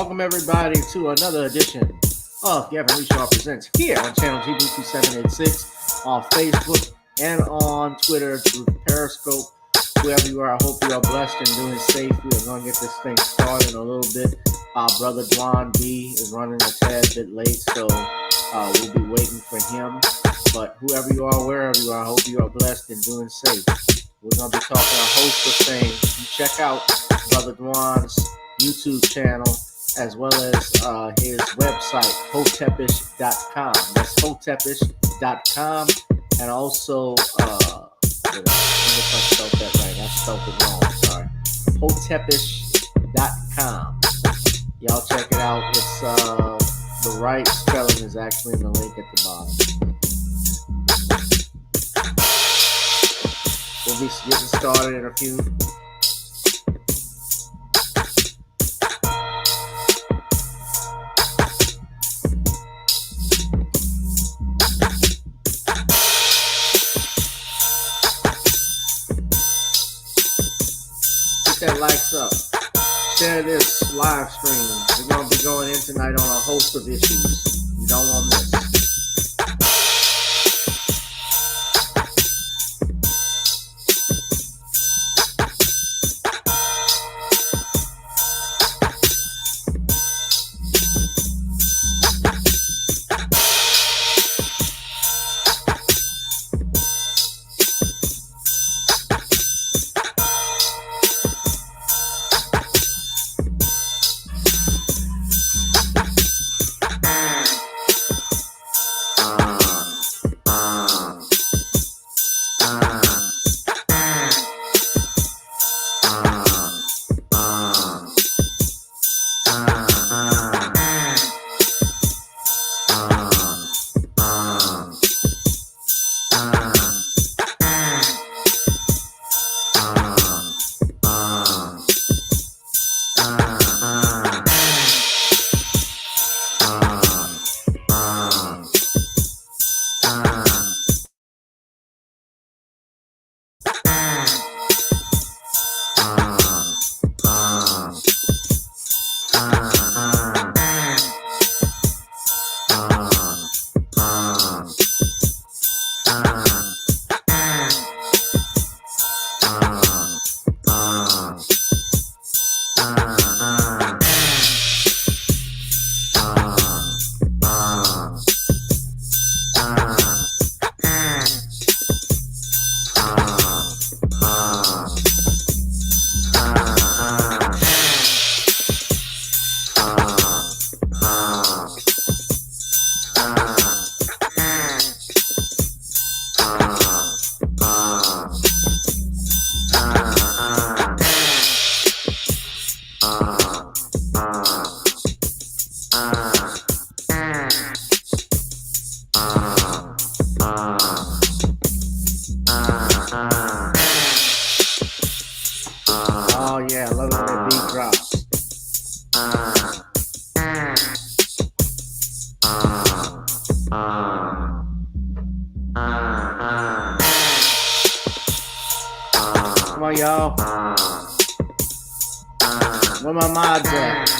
Welcome everybody to another edition of Gavin Presents here on channel GB2786 on Facebook and on Twitter through Periscope. Wherever you are, I hope you are blessed and doing safe. We are going to get this thing started in a little bit. Our brother Dwann B is running a tad bit late, so we'll be waiting for him. But whoever you are, wherever you are, I hope you are blessed and doing safe. We're going to be talking a host of things. You check out Brother Dwann's YouTube channel as well as his website, Hotepish.com. That's Hotepish.com. And also, let me if I spelled that right. I spelled it wrong. Sorry. Hotepish.com. Y'all check it out. It's the right spelling is actually in the link at the bottom. We'll be getting started in a few. Get that likes up. Share this live stream. We're going to be going in tonight on a host of issues. You don't want to miss. Come on, y'all. Where my mods at?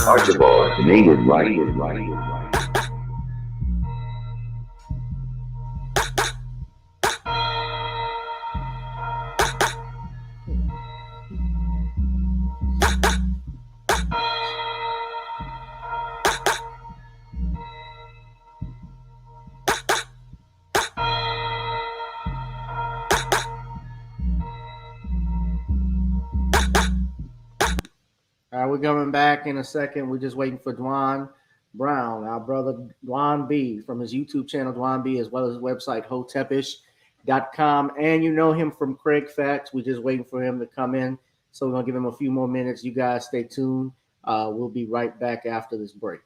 Archibald native right. we're coming back in a second. We're just waiting for Dwann Brown, our brother Dwann B, from his YouTube channel, Dwann B, as well as his website, Hotepish.com. And you know him from Kraig Facts. We're just waiting for him to come in. So we're going to give him a few more minutes. You guys stay tuned. We'll be right back after this break.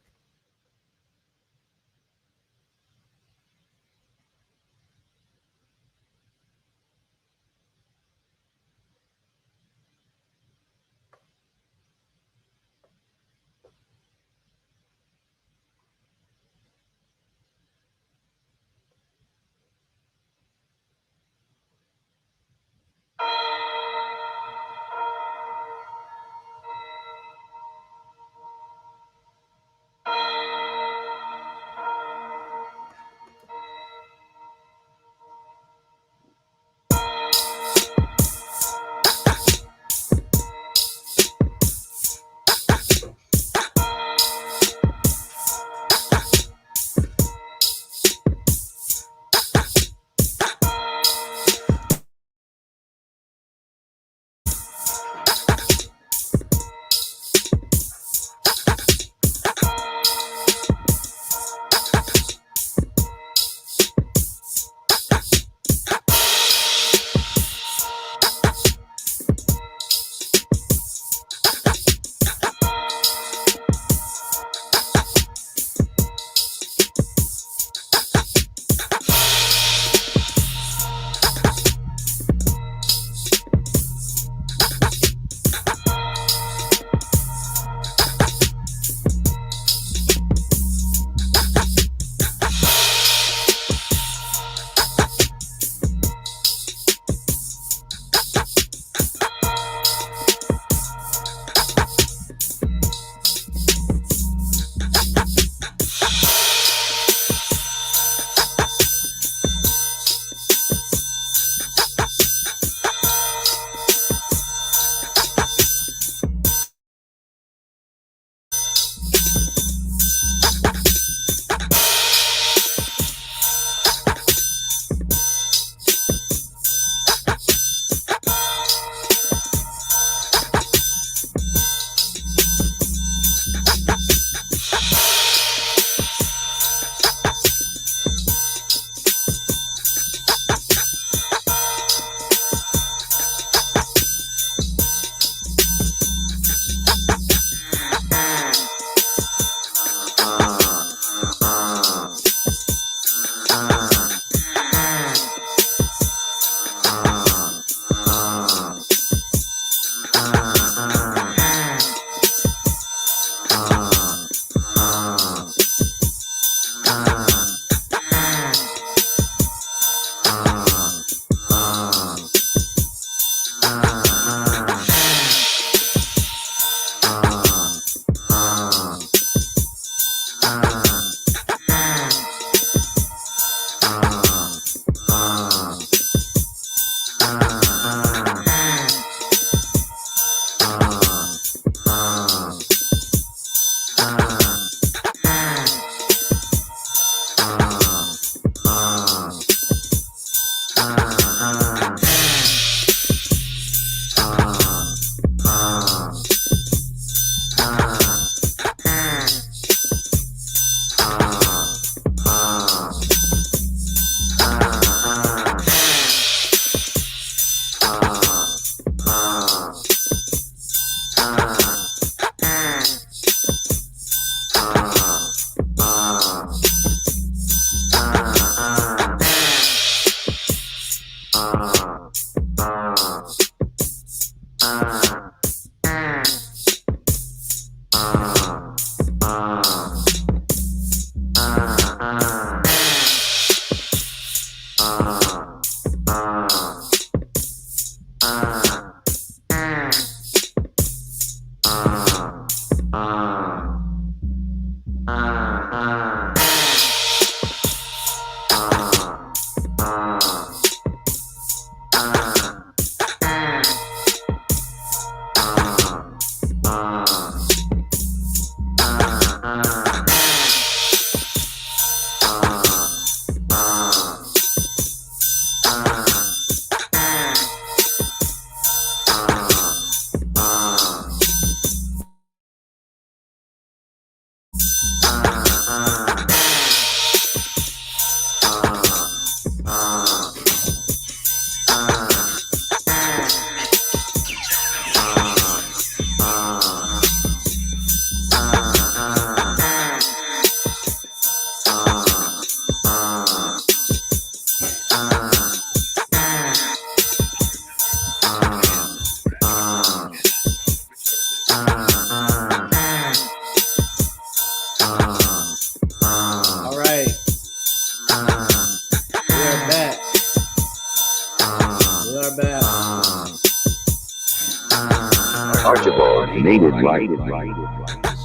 Native right.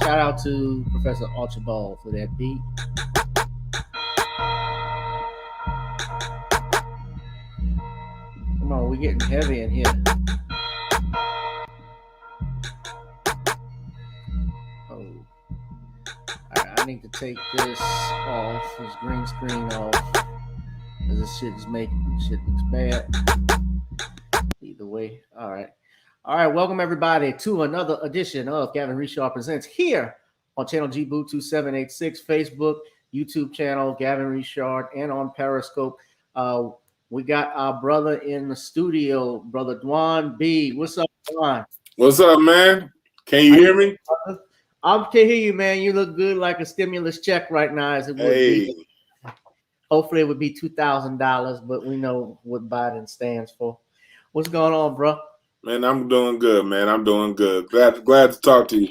Shout out to Professor Archibald for that beat. Come on, we're getting heavy in here. Oh, I need to take this off, this green screen off, because this shit looks bad. Either way, all right. All right, welcome everybody to another edition of Gavin Reshaw Presents here on channel G-Boot 2786, Facebook, YouTube channel, Gavin Reshaw, and on Periscope. We got our brother in the studio, brother Dwann B. What's up, Dwann? What's up, man? Can you hear me? I can hear you, man. You look good like a stimulus check right now, as it would be. Hopefully it would be $2,000, but we know what Biden stands for. What's going on, bro? Man, I'm doing good, man. I'm doing good. Glad to talk to you.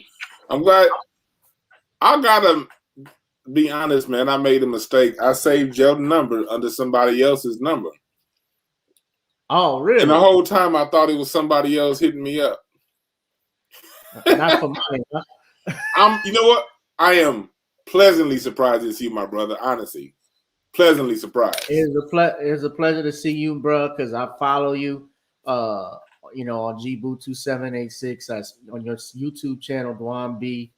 I'm glad. I gotta be honest, man. I made a mistake. I saved your number under somebody else's number. Oh, really? And the whole time I thought it was somebody else hitting me up. Not for money, huh? You know what? I am pleasantly surprised to see you, my brother. Honestly, pleasantly surprised. It's a pleasure to see you, bro. Because I follow you. On G-Boot 2786, on your YouTube channel, Dwann B.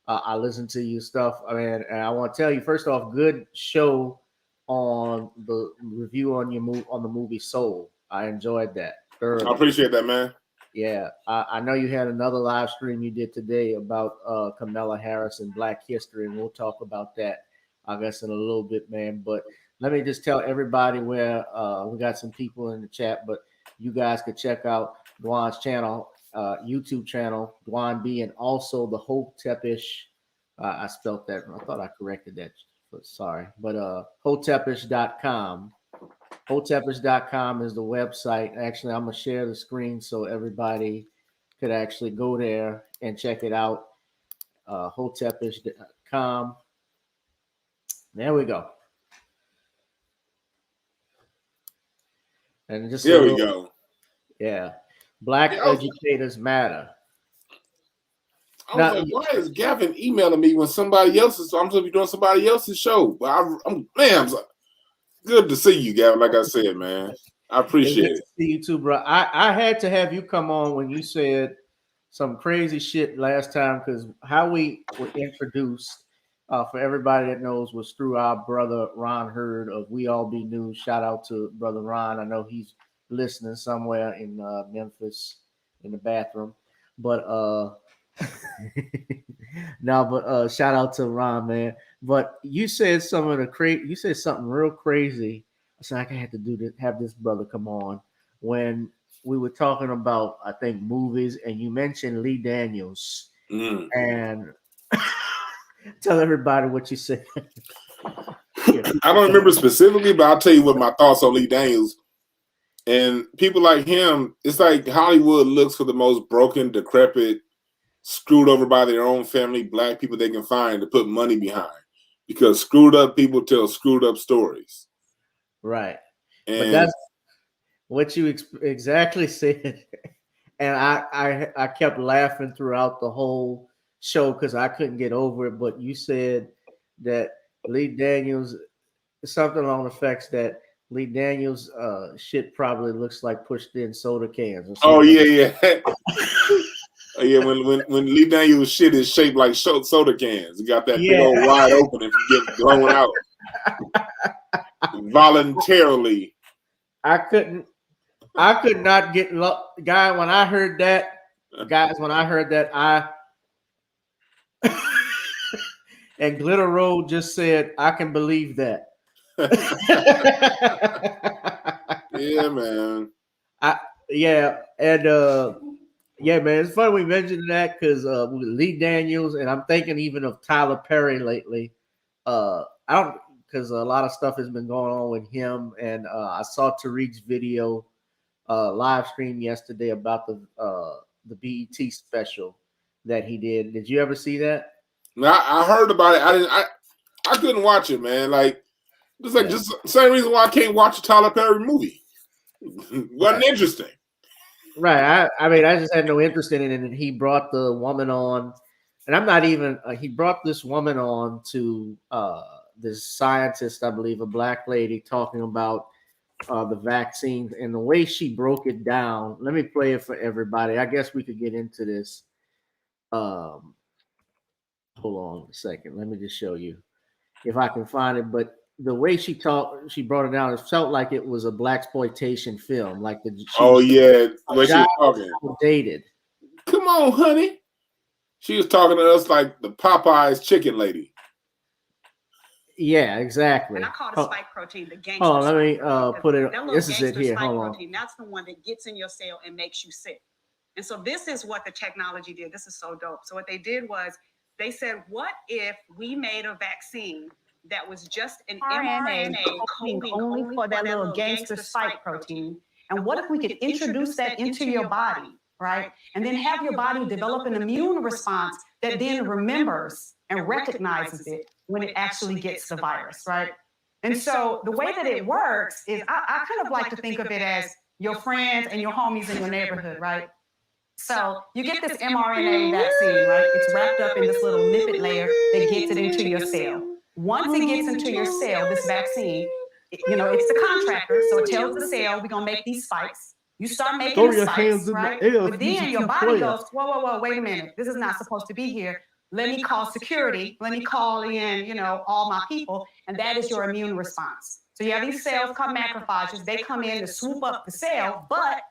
I listen to your stuff. I mean, and I want to tell you, first off, good show on the review on the movie Soul. I enjoyed that thoroughly. I appreciate that, man. Yeah, I know you had another live stream you did today about Kamala Harris and Black history, and we'll talk about that, I guess, in a little bit, man. But let me just tell everybody where we got some people in the chat, but you guys could check out Dwann's channel, YouTube channel, Dwann B, and also the Hotepish. I spelled that. I thought I corrected that. But sorry. But Hotepish.com. Hotepish.com is the website. Actually, I'm going to share the screen so everybody could actually go there and check it out. Hotepish.com. There we go. And just there we go. Yeah. Black educators matter. I was like, why is Gavin emailing me when somebody else's? I'm supposed to be doing somebody else's show. But I'm good to see you, Gavin. Like I said, man, I appreciate it. See you too, bro. I had to have you come on when you said some crazy shit last time, because how we were introduced, for everybody that knows, was through our brother Ron Hurd of We All Be News. Shout out to brother Ron. I know he's listening somewhere in Memphis in the bathroom, but shout out to Ron, man. But you said something real crazy. So I had to do this, have this brother come on when we were talking about, I think, movies, and you mentioned Lee Daniels. And tell everybody what you said. I don't remember specifically, but I'll tell you what my thoughts on Lee Daniels. And people like him, it's like Hollywood looks for the most broken, decrepit, screwed over by their own family, black people they can find to put money behind. Because screwed up people tell screwed up stories. Right. And but that's what you exactly said. And I kept laughing throughout the whole show because I couldn't get over it. But you said that Lee Daniels, something along the effects that Lee Daniels shit probably looks like pushed in soda cans. Oh yeah. Oh, yeah, when Lee Daniels shit is shaped like soda cans. You got that big old wide opening from getting blown out voluntarily. I could not get guys. When I heard that, and Glitter Road just said, I can believe that. Yeah, man. Yeah, man, it's funny we mentioned that because with Lee Daniels, and I'm thinking even of Tyler Perry lately. Because a lot of stuff has been going on with him, and I saw Tariq's video live stream yesterday about the BET special that he did. Did you ever see that? No, I heard about it. I couldn't watch it, man. Like just the same reason why I can't watch a Tyler Perry movie. Wasn't interesting. Right. I mean, I just had no interest in it, and he brought the woman on, and I'm not even. He brought this woman on to this scientist, I believe, a black lady, talking about the vaccines and the way she broke it down. Let me play it for everybody. I guess we could get into this. Um, Hold on a second. Let me just show you if I can find it. But the way she talked, she brought it down. It felt like it was a blaxploitation film. Like the when she was talking, dated. Come on, honey. She was talking to us like the Popeyes chicken lady. Yeah, exactly. And I call the spike protein the gangster. Oh, let me put it. This is it here. Hold on. That's the one that gets in your cell and makes you sick. And so this is what the technology did. This is so dope. So what they did was they said, what if we made a vaccine that was just an mRNA coding only for that little gangster spike protein? And what if we could introduce that into your body, right? And then have your body develop an immune response that then remembers and recognizes it when it actually gets the virus, right? And so the way that it works is I kind of like to think of it as your friends and your homies in your neighborhood, right? So you get this mRNA vaccine, right? It's wrapped up in this little lipid layer that gets it into your cell. Once it gets into your cell, this vaccine, it's the contractor. So it tells the cell, we're going to make these spikes. You start making the spikes, right? But then your body goes, whoa, wait a minute. This is not supposed to be here. Let me call security. Let me call in, all my people. And that is your immune response. So you have these cells called macrophages. They come in to swoop up the cell, but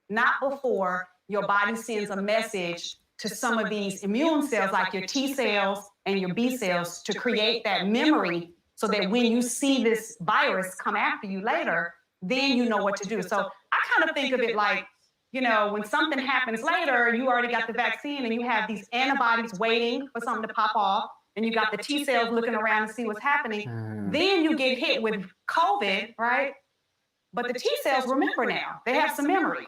not before your body sends a message to some of these immune cells, like your T cells and your B cells, to create that memory so that when you see this virus come after you later, then you know what to do. So I kind of think of it like, when something happens later, you already got the vaccine and you have these antibodies waiting for something to pop off, and you got the T cells looking around to see what's happening. Then you get hit with COVID, right? But the T cells remember now. They have some memory,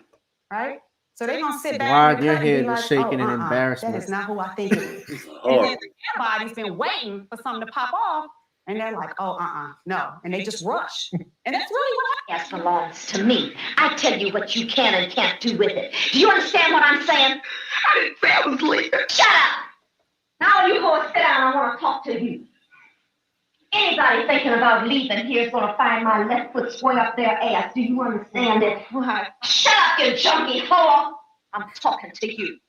right? So they're going to sit back and your head is shaking in embarrassment. That is not who I think it is. And then the antibodies been waiting for something to pop off, and they're like, no. And they just rush. And that's really what Yes, belongs to me. I tell you what you can and can't do with it. Do you understand what I'm saying? I didn't say I was leaving. Shut up! Now you go and sit down. I want to talk to you. Anybody thinking about leaving here is going to find my left foot swing up their ass. Do you understand it? What? Shut up, you junkie whore! I'm talking to you.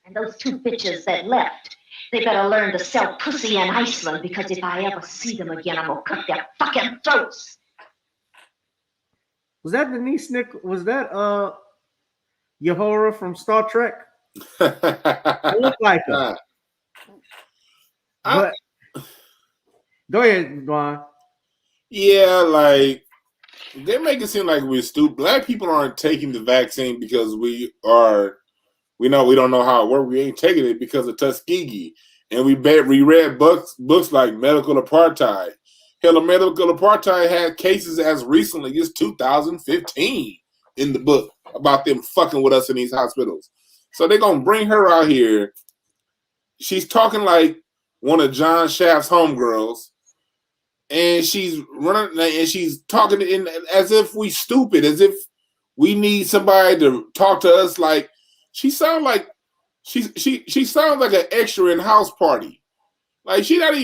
And those two bitches that left, they better learn to sell pussy in Iceland, because if I ever see them again, I'm going to cut their fucking throats. Was that Denise Nick? Was that Yahora from Star Trek? It looked like her. But go ahead, Dwann. Yeah, like they make it seem like we're stupid. Black people aren't taking the vaccine because we know we don't know how it works. We ain't taking it because of Tuskegee, and we read books like Medical Apartheid. Hell, Medical Apartheid had cases as recently as 2015 in the book about them fucking with us in these hospitals. So they're gonna bring her out here. She's talking like one of John Shaft's homegirls, and she's running and she's talking as if we stupid, as if we need somebody to talk to us. Like she sounds like she sounds like an extra in House Party. Like she has a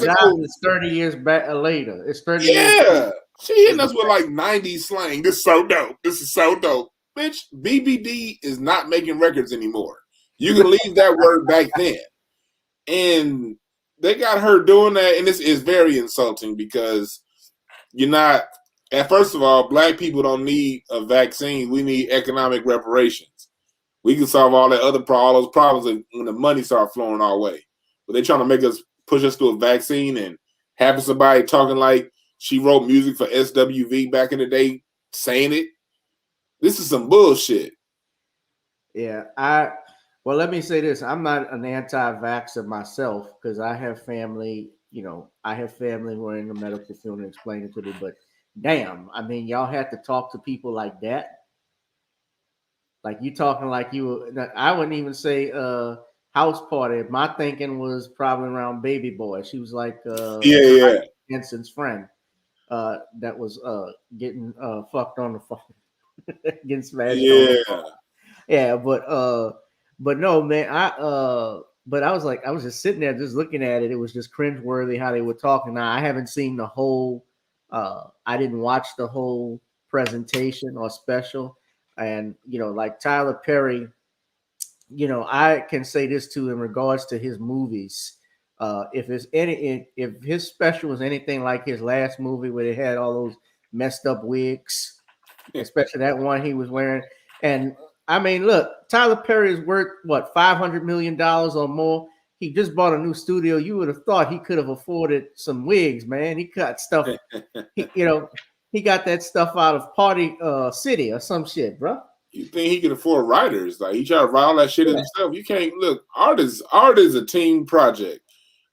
job. It's 30 years back later. It's 30 years. Yeah, she hitting us with like 90s slang. This is so dope. This is so dope. Bitch, BBD is not making records anymore. You can leave that word back then. And they got her doing that, and this is very insulting because you're not. And first of all, black people don't need a vaccine. We need economic reparations. We can solve all those problems when the money starts flowing our way. But they're trying to push us to a vaccine and having somebody talking like she wrote music for SWV back in the day saying it. This is some bullshit. Yeah, well, let me say this. I'm not an anti-vaxxer myself because I have family, I have family who are in the medical field and explain it to me. But damn, I mean, y'all had to talk to people like that. Like you talking like I wouldn't even say House Party. My thinking was probably around Baby Boy. She was like Benson's friend. that was getting fucked on the phone, getting smashed. Yeah, yeah, but no, man, but I was like, I was just sitting there, just looking at it. It was just cringeworthy how they were talking. Now I haven't seen the whole. I didn't watch the whole presentation or special, and like Tyler Perry. I can say this too in regards to his movies. If his special was anything like his last movie where they had all those messed up wigs, especially that one he was wearing. And I mean, look, Tyler Perry is worth what, $500 million or more. He just bought a new studio. You would have thought he could have afforded some wigs, man. He got stuff. He got that stuff out of Party City or some shit, bro. You think he can afford writers? Like he try to write all that shit himself. You can't look. Art is a team project.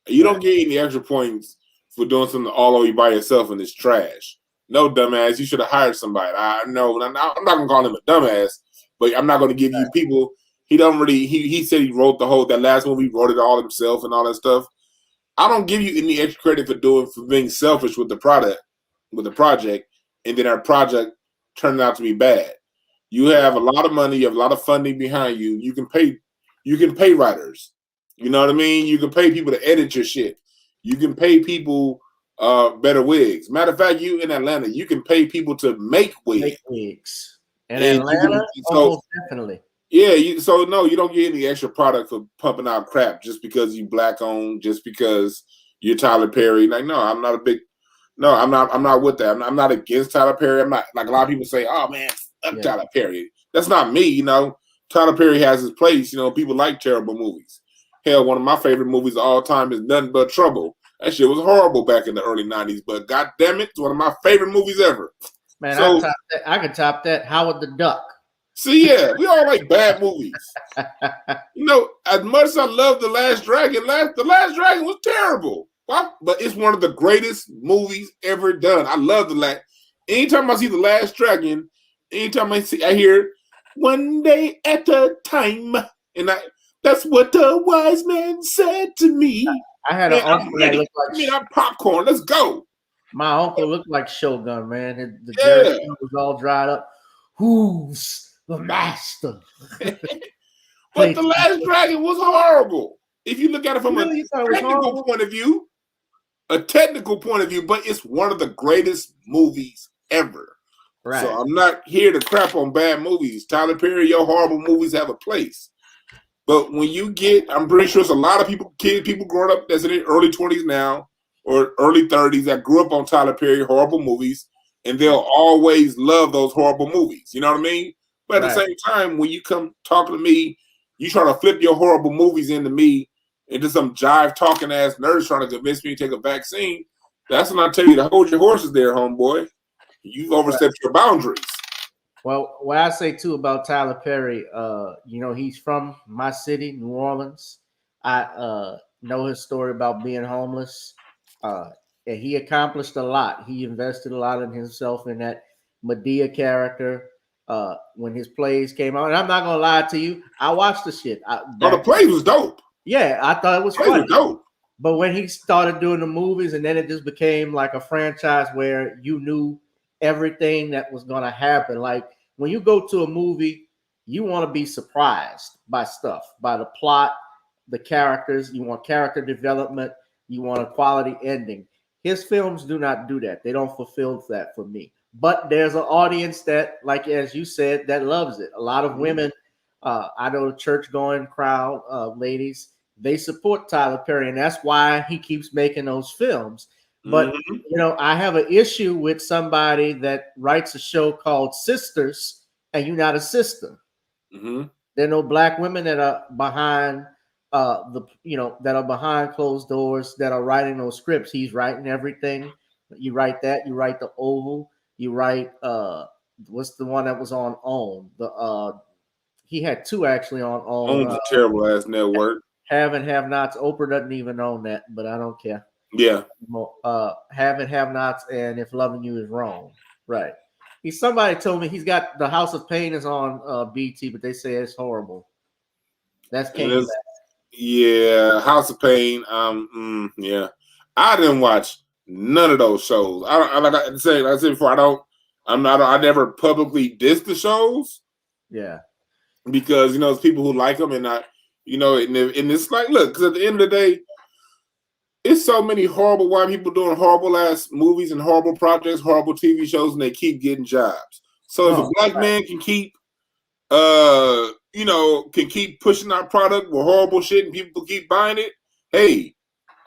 You don't get any extra points for doing something all over by yourself and it's trash. No, dumbass. You should have hired somebody. I know. I'm not gonna call him a dumbass, but I'm not gonna give you people. He don't really. He said he wrote that last movie. He wrote it all himself and all that stuff. I don't give you any extra credit for being selfish with the project, and then our project turned out to be bad. You have a lot of money. You have a lot of funding behind you. You can pay writers. You know what I mean? You can pay people to edit your shit. You can pay people better wigs. Matter of fact, you in Atlanta, you can pay people to make wigs. In Atlanta, definitely. Yeah, you don't get any extra product for pumping out crap just because you black owned, just because you're Tyler Perry. Like, no, I'm not with that. I'm not against Tyler Perry. I'm not, like a lot of people say, oh man, fuck Tyler Perry. That's not me, Tyler Perry has his place. People like terrible movies. Hell, one of my favorite movies of all time is Nothing But Trouble. That shit was horrible back in the early 90s, but god damn it, it's one of my favorite movies ever. Man, I could top that. Howard the Duck. See, yeah, we all like bad movies. As much as I love The Last Dragon, The Last Dragon was terrible. But it's one of the greatest movies ever done. I love anytime I see The Last Dragon, anytime I hear one day at a time, and that's what the wise man said to me. I had an uncle that looked like I'm popcorn. Let's go. My uncle looked like Shogun, man. The jersey was all dried up. Who's the master? But The Last Dragon was horrible. If you look at it from a technical point of view, but it's one of the greatest movies ever. Right. So I'm not here to crap on bad movies. Tyler Perry, your horrible movies have a place. But when I'm pretty sure it's a lot of people growing up that's in their early 20s now or early 30s that grew up on Tyler Perry horrible movies, and they'll always love those horrible movies. You know what I mean? But at the same time, when you come talking to me, you try to flip your horrible movies into some jive talking ass nerds trying to convince me to take a vaccine. That's when I tell you to hold your horses there, homeboy. You've overstepped your boundaries. Well, what I say too about Tyler Perry, he's from my city, New Orleans. I know his story about being homeless. And he accomplished a lot. He invested a lot in himself in that Medea character when his plays came out. And I'm not gonna lie to you, I watched the shit. The play was dope. Yeah, I thought it was funny. Was dope. But when he started doing the movies, and then it just became like a franchise where you knew everything that was gonna happen. Like when you go to a movie, you want to be surprised by stuff, by the plot, the characters. You want character development. You want a quality ending. His films do not do that. They don't fulfill that for me. But there's an audience that, like as you said, that loves it. A lot of women, I know the church-going crowd, ladies, they support Tyler Perry, and that's why he keeps making those films. But, I have an issue with somebody that writes a show called Sisters, and you're not a sister. Mm-hmm. There are no black women that are behind that are behind closed doors that are writing those scripts. He's writing everything. You write that. You write The Oval. You write what's the one that was on OWN? He had two actually on OWN. OWN's a terrible ass network. Have and Have Nots. Oprah doesn't even own that, but I don't care. Yeah. Have and Have Nots and If Loving You Is Wrong. Right. Somebody told me he's got The House of Pain is on BT, but they say it's horrible. That's came back. Yeah, House of Pain. Yeah. I didn't watch None of those shows. Like I said before, I never publicly diss the shows. Yeah. Because it's people who like them and not, and it's like, look, because at the end of the day, it's so many horrible white people doing horrible ass movies and horrible projects, horrible TV shows, and they keep getting jobs. So if a black man can keep, can keep pushing our product with horrible shit and people keep buying it, hey,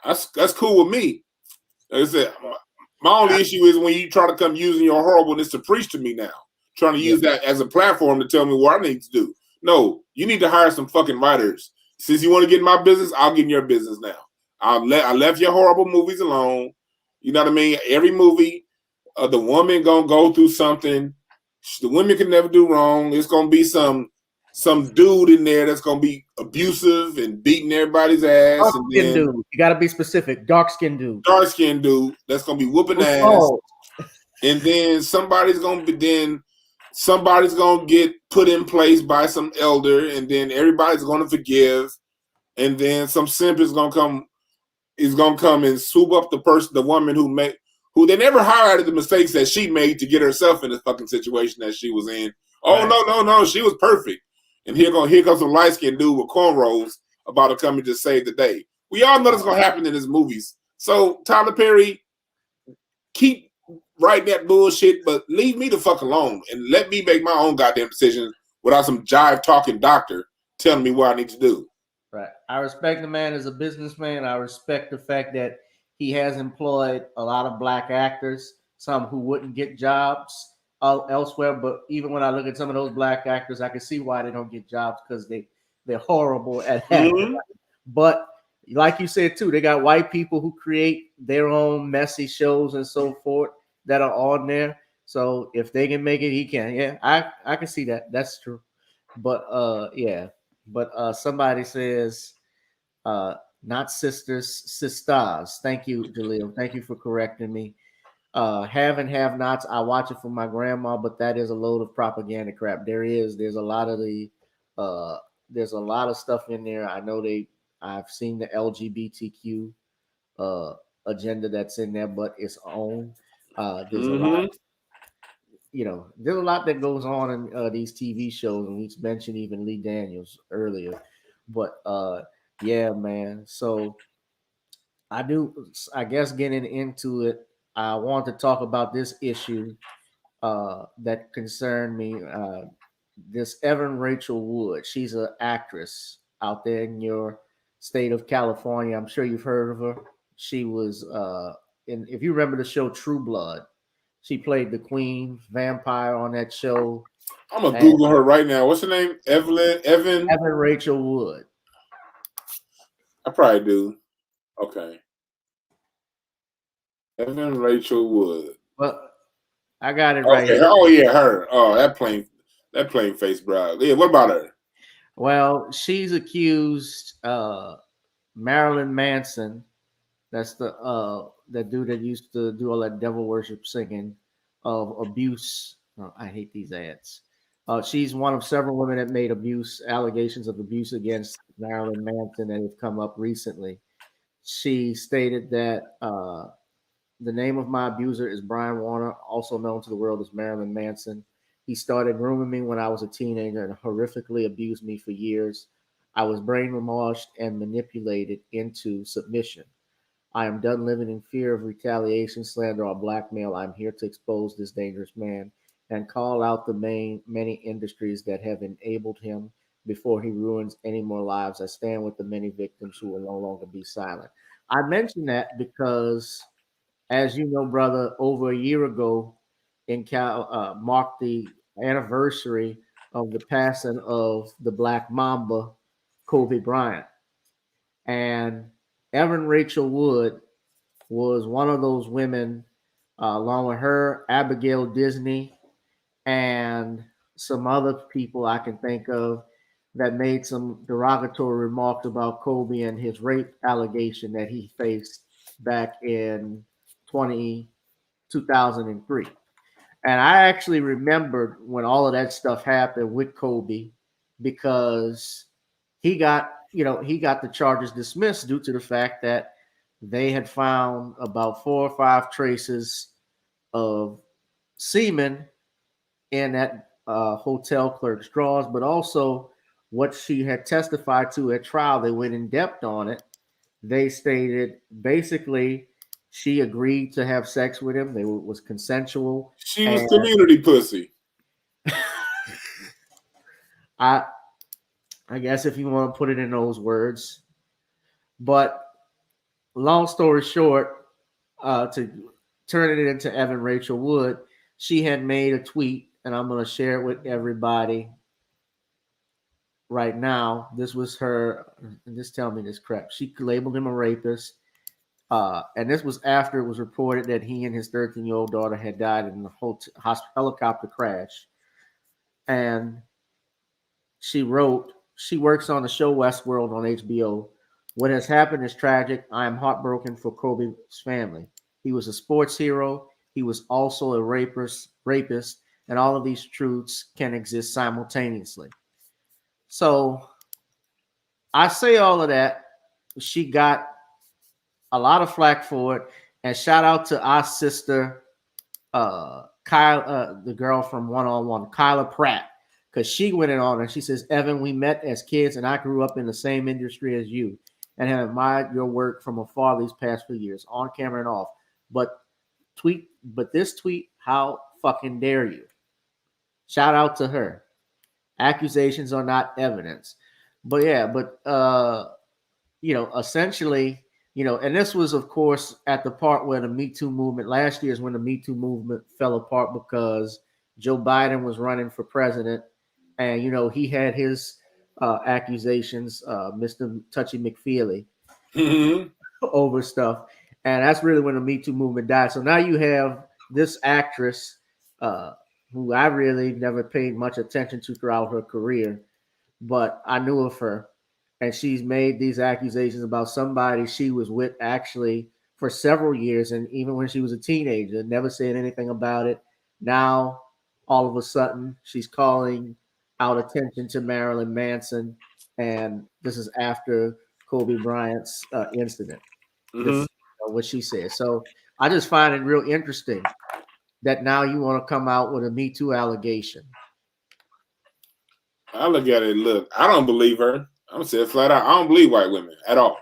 that's cool with me. Like I said, my only issue is when you try to come using your horribleness to preach to me now, trying to use that as a platform to tell me what I need to do. No, you need to hire some fucking writers. Since you want to get in my business, I'll get in your business now. I left your horrible movies alone. You know what I mean? Every movie, the woman gonna go through something. The women can never do wrong. It's gonna be some dude in there that's gonna be abusive and beating everybody's ass. Dark skin dude. You gotta be specific. Dark skin dude. Dark skin dude that's gonna be whooping ass. And then somebody's gonna get put in place by some elder, and then everybody's gonna forgive, and then some simp is gonna come and swoop up the woman who they never highlighted the mistakes that she made to get herself in the fucking situation that she was in. Oh no, she was perfect. And here comes a light skinned dude with cornrows about to come and just save the day. We all know that's gonna happen in his movies. So Tyler Perry, keep writing that bullshit, but leave me the fuck alone and let me make my own goddamn decisions without some jive talking doctor telling me what I need to do. Right. I respect the man as a businessman. I respect the fact that he has employed a lot of black actors, some who wouldn't get jobs elsewhere. But even when I look at some of those black actors, I can see why they don't get jobs, because they're horrible at acting. Mm-hmm. But like you said too, they got white people who create their own messy shows and so forth that are on there. So if they can make it, he can. Yeah, I can see that. That's true. But But somebody says, not sisters, sisters. Thank you, Jaleel. Thank you for correcting me. Have and have nots. I watch it for my grandma, but that is a load of propaganda crap. There's a lot of there's a lot of stuff in there. I know I've seen the LGBTQ agenda that's in there, but its own. There's a lot. There's a lot that goes on in these TV shows, and we mentioned even Lee Daniels earlier. But yeah, man. So I guess getting into it, I want to talk about this issue that concerned me. This Evan Rachel Wood, she's an actress out there in your state of California. I'm sure you've heard of her. She was if you remember the show True Blood. She played the queen vampire on that show. I'm gonna Google her right now. What's her name? Evan Rachel Wood. I probably do. Okay. Evan Rachel Wood. Well, I got it right here. Oh yeah, her. Oh, that plain face brow. Yeah, what about her? Well, she's accused Marilyn Manson. That's the dude that used to do all that devil worship singing, of abuse. Oh, I hate these ads. She's one of several women that made allegations of abuse against Marilyn Manson that have come up recently. She stated that the name of my abuser is Brian Warner, also known to the world as Marilyn Manson. He started grooming me when I was a teenager and horrifically abused me for years. I was brainwashed and manipulated into submission. I am done living in fear of retaliation, slander, or blackmail. I'm here to expose this dangerous man and call out the many industries that have enabled him before he ruins any more lives. I stand with the many victims who will no longer be silent. I mention that because, as you know, brother, over a year ago marked the anniversary of the passing of the Black Mamba, Kobe Bryant. And Evan Rachel Wood was one of those women, along with her, Abigail Disney, and some other people I can think of, that made some derogatory remarks about Kobe and his rape allegation that he faced back in 2003. And I actually remembered when all of that stuff happened with Kobe, because he got the charges dismissed due to the fact that they had found about 4 or 5 traces of semen in that hotel clerk's drawers, but also what she had testified to at trial. They went in depth on it. They stated basically she agreed to have sex with him. It was consensual. She was community pussy. I guess if you want to put it in those words. But long story short, to turn it into Evan Rachel Wood, she had made a tweet, and I'm going to share it with everybody right now. This was her, and just tell me this crap. She labeled him a rapist. And this was after it was reported that he and his 13-year-old daughter had died in a helicopter crash. And she wrote, she works on the show Westworld on HBO. What has happened is tragic. I am heartbroken for Kobe's family. He was a sports hero. He was also a rapist, and all of these truths can exist simultaneously. So I say all of that. She got a lot of flack for it, and shout out to our sister, Kyle, the girl from One on One, Kyla Pratt, because she went in on her. She says, Evan, we met as kids, and I grew up in the same industry as you, and have admired your work from afar these past few years, on camera and off. But this tweet, how fucking dare you? Shout out to her. Accusations are not evidence. But yeah, essentially, and this was, of course, at the part where the Me Too movement, last year is when the Me Too movement fell apart because Joe Biden was running for president, and, he had his accusations, Mr. Touchy McFeely, over stuff. And that's really when the Me Too movement died. So now you have this actress who I really never paid much attention to throughout her career, but I knew of her. And she's made these accusations about somebody she was with actually for several years. And even when she was a teenager, never said anything about it. Now, all of a sudden, she's calling out attention to Marilyn Manson. And this is after Kobe Bryant's incident. This is what she said. So I just find it real interesting that now you want to come out with a Me Too allegation. I look at it. Look, I don't believe her. I'm gonna say it flat out. I don't believe white women at all.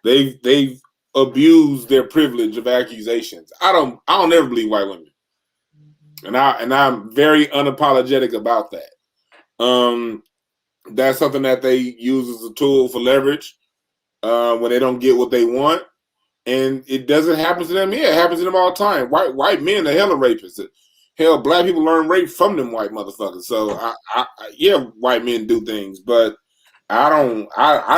They've abused their privilege of accusations. I don't ever believe white women, and I'm very unapologetic about that. That's something that they use as a tool for leverage when they don't get what they want, and it doesn't happen to them. Yeah, it happens to them all the time. White men are hella rapists. Hell, black people learn rape from them white motherfuckers. So yeah, white men do things, but I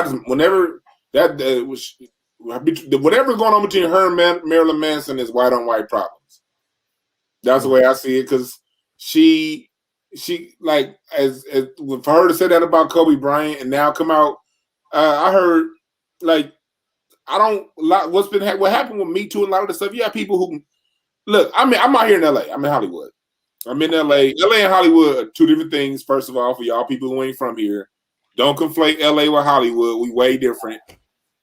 just whenever whatever's going on between her and Marilyn Manson is white on white problems. That's the way I see it, because she like as for her to say that about Kobe Bryant and now come out, I heard like what happened with Me Too and a lot of the stuff. You have people who look. I'm out here in LA. I'm in Hollywood. I'm in LA. LA and Hollywood are two different things. First of all, for y'all people who ain't from here, don't conflate LA with Hollywood. We way different.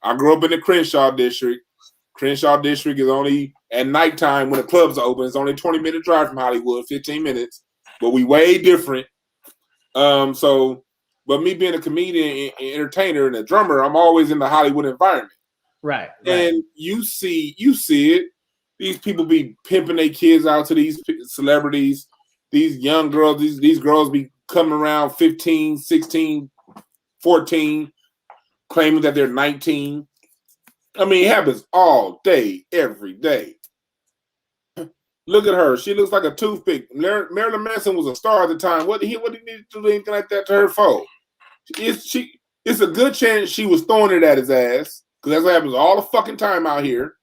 I grew up in the Crenshaw district. Crenshaw district is only at nighttime when the clubs are open. It's only a 20-minute drive from Hollywood, 15 minutes. But we way different. But me being a comedian and entertainer and a drummer, I'm always in the Hollywood environment. Right. And you see it. These people be pimping their kids out to these celebrities. These young girls, these girls be coming around 15, 16, 14, claiming that they're 19. I mean, it happens all day, every day. Look at her. She looks like a toothpick. Marilyn Manson was a star at the time. What did he need to do anything like that to her for? It's a good chance she was throwing it at his ass, because that's what happens all the fucking time out here.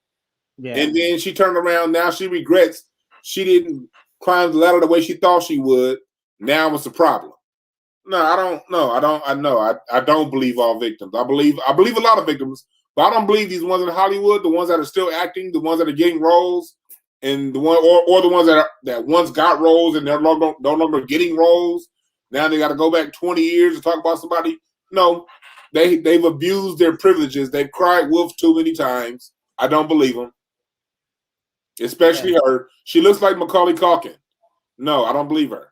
Yeah. And then she turned around. Now she regrets she didn't climb the ladder the way she thought she would. Now it's a problem. No, I don't know. I don't believe all victims. I believe a lot of victims, but I don't believe these ones in Hollywood, the ones that are still acting, the ones that are getting roles, and the one or the ones that once got roles and they're no longer getting roles. Now they got to go back 20 years to talk about somebody. No, they've abused their privileges. They've cried wolf too many times. I don't believe him. Especially her. She looks like Macaulay Culkin. No, I don't believe her.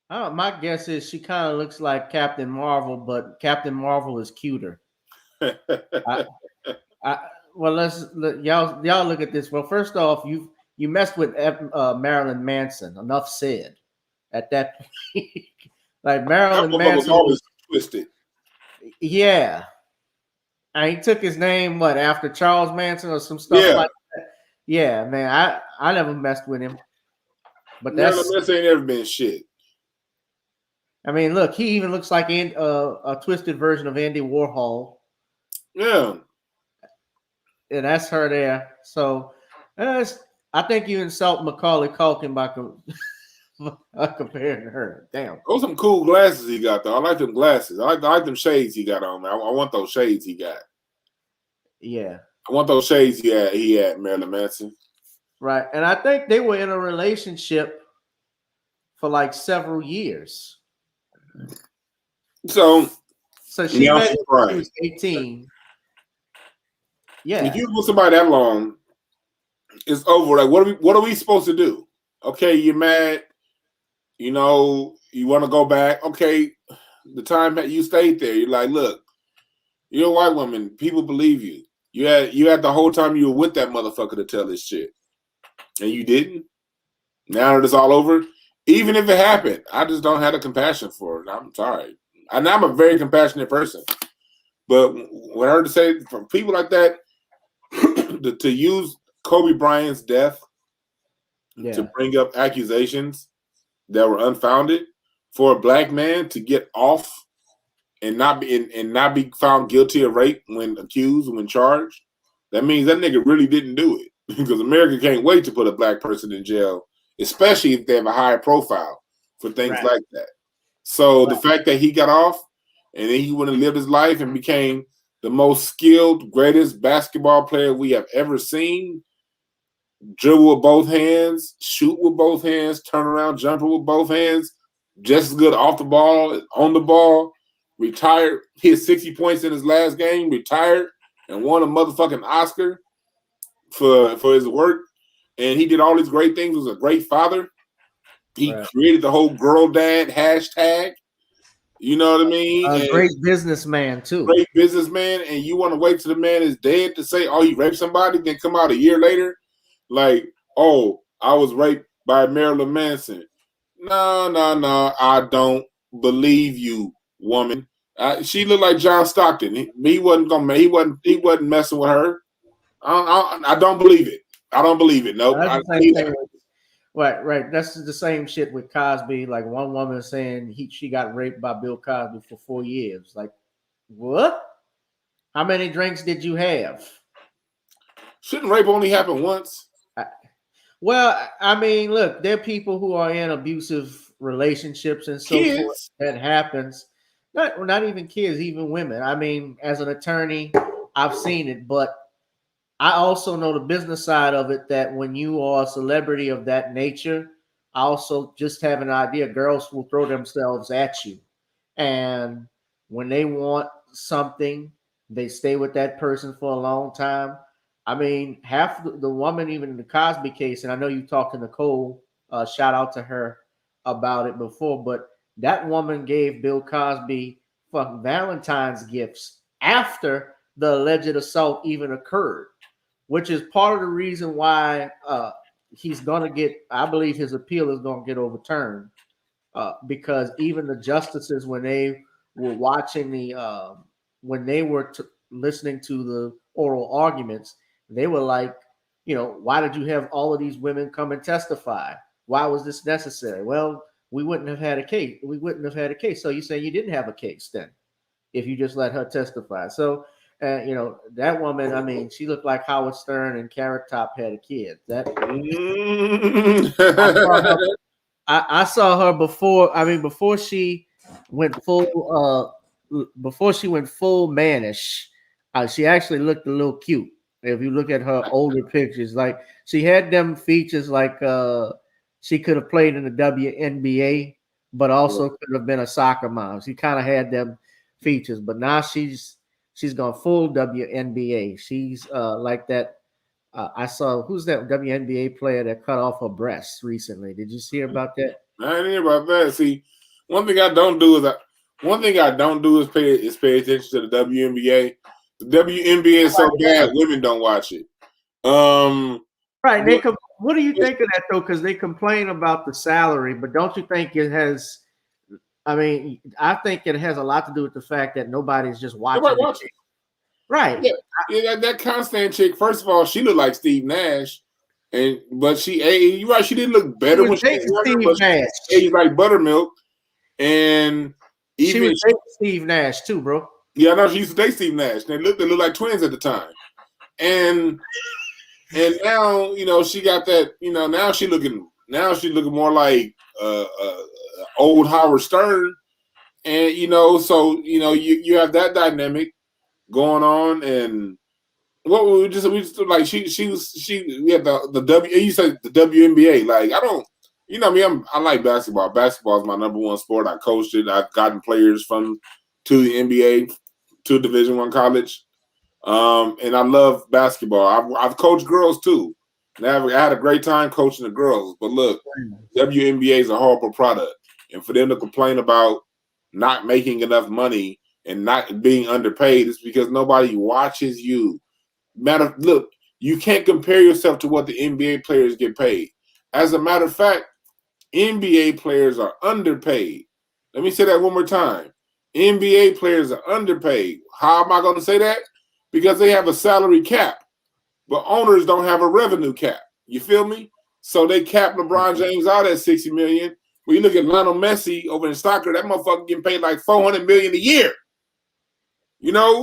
My guess is she kind of looks like Captain Marvel, but Captain Marvel is cuter. Y'all look at this. Well, first off, you messed with Marilyn Manson. Enough said. At that point, like Marilyn Manson was always twisted. Yeah, and he took his name after Charles Manson or some stuff like that. Yeah, man, I never messed with him. But Marilyn Manson ain't ever been shit. I mean, look, he even looks like a twisted version of Andy Warhol. Yeah. And that's her there. So I think you insult Macaulay Culkin by comparing her. Damn. Those some cool glasses he got, though. I like them glasses. I like them shades he got on, man. I want those shades he got. Yeah. I want those shades he had, Marilyn Manson. Right. And I think they were in a relationship for like several years. So she met when she was 18. Yeah. If you with somebody that long, it's over. Like, what are we supposed to do? Okay, you're mad. You know, you want to go back. Okay, the time that you stayed there, you're like, look, you're a white woman. People believe you. You had the whole time you were with that motherfucker to tell this shit, and you didn't. Now that it's all over, even if it happened, I just don't have the compassion for it. I'm sorry. And I'm a very compassionate person, but when I heard to say from people like that to use Kobe Bryant's death to bring up accusations that were unfounded for a black man to get off and not be found guilty of rape when accused, when charged, that means that nigga really didn't do it. Because America can't wait to put a black person in jail, especially if they have a higher profile for things like that. So the fact that he got off and then he went and lived his life and became the most skilled, greatest basketball player we have ever seen, dribble with both hands, shoot with both hands, turn around, jumper with both hands, just as good off the ball, on the ball, retired, hit 60 points in his last game, retired, and won a motherfucking Oscar for his work. And he did all these great things, was a great father. He created the whole girl dad hashtag. You know what I mean? A great businessman, too. Great businessman. And you want to wait till the man is dead to say, oh, he raped somebody, then come out a year later? Like, oh, I was raped by Marilyn Manson. No. I don't believe you, woman. She looked like John Stockton. He wasn't messing with her. I don't believe it. I don't believe it. Nope. Right. That's the same shit with Cosby. Like one woman saying she got raped by Bill Cosby for 4 years. Like, what? How many drinks did you have? Shouldn't rape only happen once? Well, I mean, look, there are people who are in abusive relationships and so forth. That happens. Not even kids, even women. I mean, as an attorney, I've seen it, but I also know the business side of it, that when you are a celebrity of that nature, I also just have an idea, girls will throw themselves at you. And when they want something, they stay with that person for a long time. I mean, half the woman, even in the Cosby case, and I know you talked to Nicole, shout out to her about it before, but that woman gave Bill Cosby Valentine's gifts after the alleged assault even occurred, which is part of the reason why he's going to get, I believe his appeal is going to get overturned, because even the justices, when they were watching when they were listening to the oral arguments, they were like, why did you have all of these women come and testify? Why was this necessary? Well, we wouldn't have had a case. So you say you didn't have a case then, if you just let her testify. So, that woman, I mean, she looked like Howard Stern and Carrot Top had a kid. I saw her before. I mean, before she went full mannish, she actually looked a little cute. If you look at her older pictures, like she had them features like she could have played in the WNBA, but also could have been a soccer mom. She kind of had them features, but now she's She's gone full WNBA. She's like that. I saw who's that WNBA player that cut off her breasts recently. Did you see about that? I didn't hear about that. See, one thing I don't do is pay attention to the WNBA. The WNBA is so bad, women don't watch it. Right. What do you think of that though? Because they complain about the salary, but don't you think it has? I mean, I think it has a lot to do with the fact that nobody's just watching. Right. Yeah, that Constant chick. First of all, she looked like Steve Nash, but you're right. She didn't look better when she was younger, but she aged like buttermilk. And even she was dating Steve Nash too, bro. Yeah, I know she used to date Steve Nash. They looked like twins at the time, and now she got that. Now she looking more like old Howard Stern, and so you have that dynamic going on, and what we just like we had the you said the WNBA. Like I don't, I like basketball. Basketball is my number one sport. I coached it. I've gotten players to the NBA, to Division I college, and I love basketball. I've coached girls too. And I had a great time coaching the girls. But look, WNBA is a horrible product, and for them to complain about not making enough money and not being underpaid is because nobody watches you. Look, you can't compare yourself to what the NBA players get paid. As a matter of fact, NBA players are underpaid. Let me say that one more time. NBA players are underpaid. How am I going to say that? Because they have a salary cap, but owners don't have a revenue cap. You feel me? So they cap LeBron James out at $60 million. When you look at Lionel Messi over in soccer, that motherfucker getting paid like $400 million a year.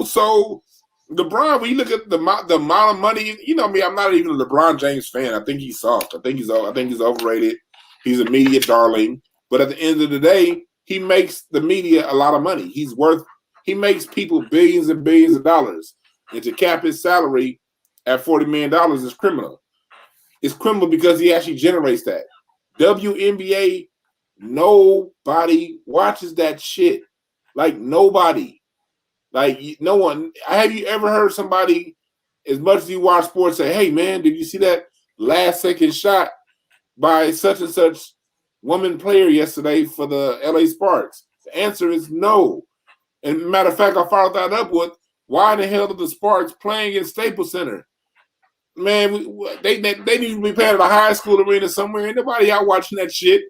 So LeBron, when you look at the amount of money, me, I'm not even a LeBron James fan. I think he's soft. I think he's overrated. He's a media darling. But at the end of the day, he makes the media a lot of money. He makes people billions and billions of dollars. And to cap his salary at $40 million is criminal. It's criminal because he actually generates that. WNBA, nobody watches that shit. Like nobody. Like no one. Have you ever heard somebody, as much as you watch sports, say, "Hey man, did you see that last second shot by such and such woman player yesterday for the LA Sparks?" The answer is no. And matter of fact, I followed that up with, why the hell are the Sparks playing in Staples Center? Man, they need to be playing at a high school arena somewhere. Ain't nobody out watching that shit.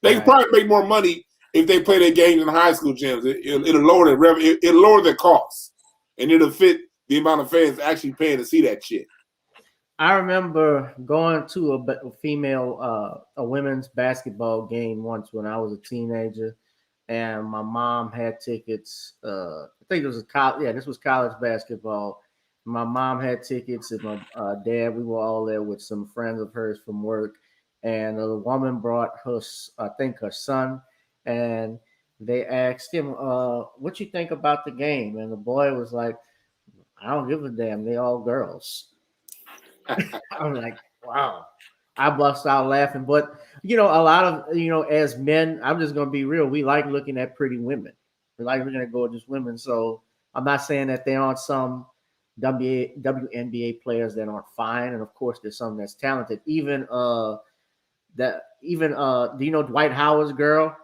They could probably make more money if they play their games in high school gyms. It'll lower their revenue. It'll lower their costs, and it'll fit the amount of fans actually paying to see that shit. I remember going to a women's basketball game once when I was a teenager, and my mom had tickets. I think it was this was college basketball. My mom had tickets, and my dad. We were all there with some friends of hers from work, and the woman brought her son, and they asked him, "What you think about the game?" And the boy was like, "I don't give a damn. They all girls." I'm like, wow. I bust out laughing. But, a lot of, as men, I'm just going to be real. We like looking at pretty women. We like looking at gorgeous women. So I'm not saying that there aren't some WNBA players that aren't fine. And, of course, there's some that's talented. Do you know Dwight Howard's girl?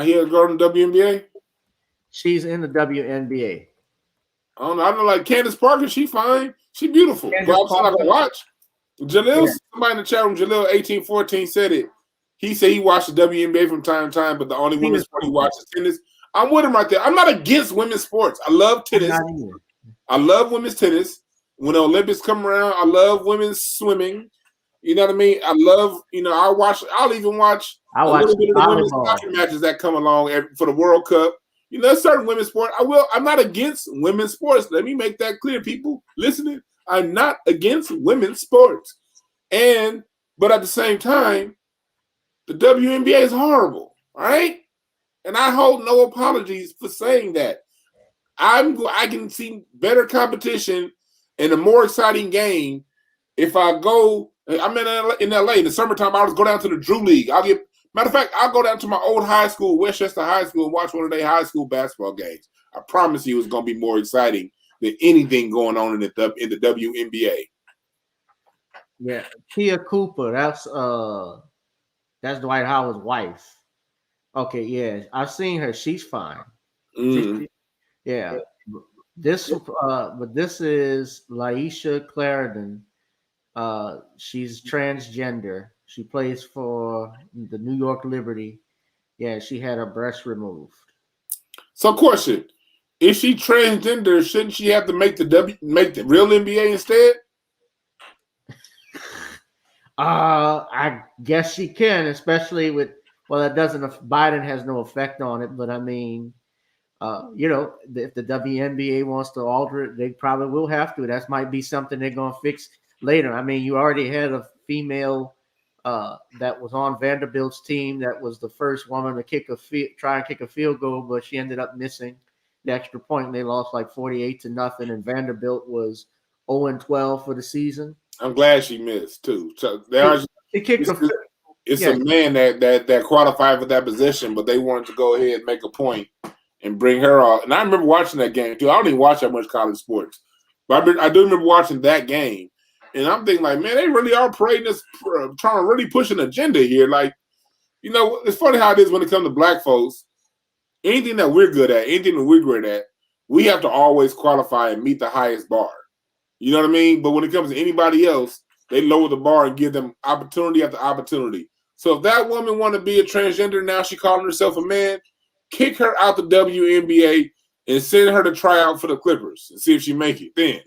He has a girl in the WNBA? She's in the WNBA. I don't know, like Candace Parker, she fine. She beautiful. But I'm still not going to watch. Jalil, somebody in the chat room, Jalil1814 said it. He said he watched the WNBA from time to time, but the only women's sport he watches is tennis. I'm with him right there. I'm not against women's sports. I love tennis. I love women's tennis. When the Olympics come around, I love women's swimming. You know what I mean? I love, I'll even watch a little bit of the women's hockey matches that come along for the World Cup. There's certain women's sports. I'm not against women's sports. Let me make that clear, people listening. I'm not against women's sports. But at the same time, the WNBA is horrible, all right? And I hold no apologies for saying that. I can see better competition and a more exciting game if I go. I'm in LA in the summertime. I'll just go down to the Drew League. Matter of fact, I'll go down to my old high school, Westchester High School, and watch one of their high school basketball games. I promise you, it's going to be more exciting than anything going on in the WNBA. Yeah, Tia Cooper. That's Dwight Howard's wife. Okay, yeah, I've seen her. She's fine. Yeah. But this is Laisha Clarendon. She's transgender. She plays for the New York Liberty. Yeah, she had her breast removed. So, question: if she transgender, shouldn't she have to make the real NBA instead? I guess she can, especially with it doesn't. Biden has no effect on it, but I mean, if the WNBA wants to alter it, they probably will have to. That might be something they're gonna fix later. I mean, you already had a female that was on Vanderbilt's team that was the first woman to try and kick a field goal, but she ended up missing the extra point, and they lost like 48-0, and Vanderbilt was 0-12 for the season. I'm glad she missed too. So it's a man that qualified for that position, but they wanted to go ahead and make a point and bring her off. And I remember watching that game too. I don't even watch that much college sports, but I do remember watching that game. And I'm thinking, like, man, they really are parading this, trying to really push an agenda here. Like, it's funny how it is when it comes to black folks. Anything that we're good at, we have to always qualify and meet the highest bar. You know what I mean? But when it comes to anybody else, they lower the bar and give them opportunity after opportunity. So if that woman want to be a transgender, now she calling herself a man, kick her out the WNBA and send her to try out for the Clippers and see if she make it. Then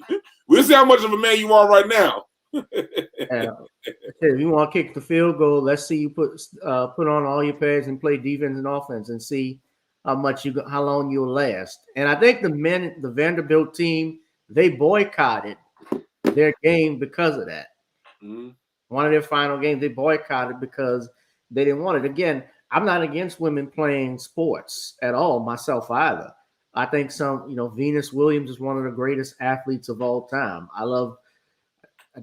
we'll see how much of a man you are right now. If you want to kick the field goal, let's see you put on all your pads and play defense and offense and see how long you'll last. And I think the Vanderbilt team, they boycotted their game because of that. Mm-hmm. One of their final games, they boycotted because they didn't want it. Again, I'm not against women playing sports at all, myself either. I think Venus Williams is one of the greatest athletes of all time. I